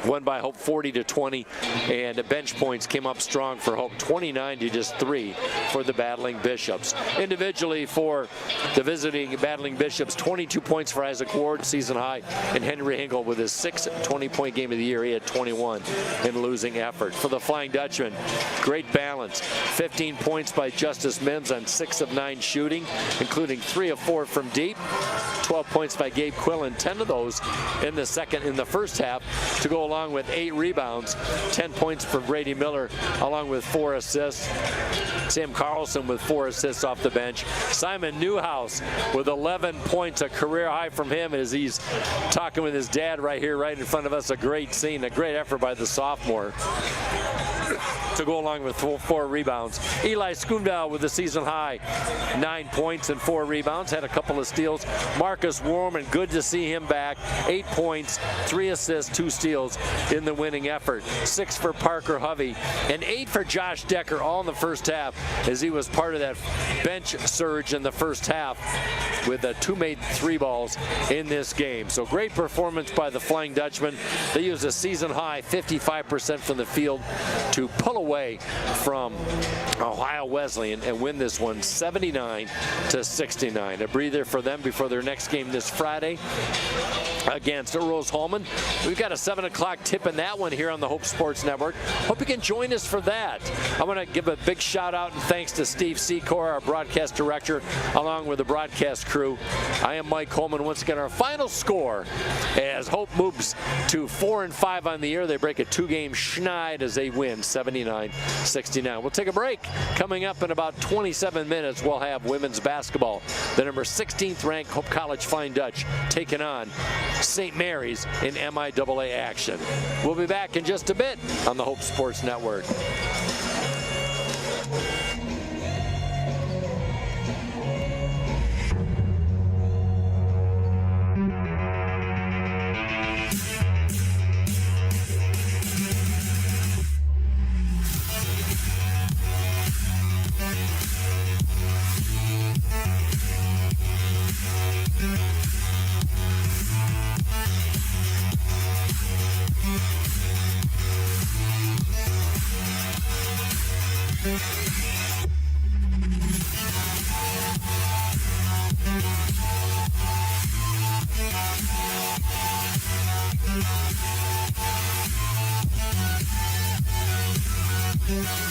C: won by Hope 40-20, and the bench points came up strong for Hope, 29 to just 3 for the battling Bishops. Individually for the visiting battling Bishops, 22 points for Isaac Ward, season high, and Henry Hinkle with his 6th 20-point game of the year. He had 21 in losing effort. For the Flying Dutchman, great balance. 15 points by Justice Mims on 6 of 9 shooting, including 3 of 4 from deep. 12 points by Gabe Quillen, 10 of those in the first half, to go along with 8 rebounds. 10 points for Brady Miller, along with 4 assists. Sam Carlson with 4 assists off the bench. Simon Newhouse with 11 points, a career high from him, as he's talking with his dad right here, right in front of us. A great scene, a great effort by the sophomore. to go along with 4 rebounds. Eli Schoonville with the season high 9 points and 4 rebounds, had a couple of steals. Marcus Warman, good to see him back, 8 points, 3 assists, 2 steals in the winning effort. 6 for Parker Hovey and 8 for Josh Decker, all in the first half, as he was part of that bench surge in the first half with 2 made 3 balls in this game. So great performance by the Flying Dutchman. They used a season high 55% from the field to pull away from Ohio Wesleyan and win this one 79-69. A breather for them before their next game this Friday against Rose-Hulman. We've got a 7 o'clock tip in that one here on the Hope Sports Network. Hope you can join us for that. I want to give a big shout out and thanks to Steve Secor, our broadcast director, along with the broadcast crew. I am Mike Coleman. Once again, our final score as Hope moves to 4-5 on the year. They break a 2-game schneid as they win 79-69. We'll take a break. Coming up in about 27 minutes, we'll have women's basketball. The number 16th ranked Hope College Flying Dutch taking on St. Mary's in MIAA action. We'll be back in just a bit on the Hope Sports Network.
A: Yeah.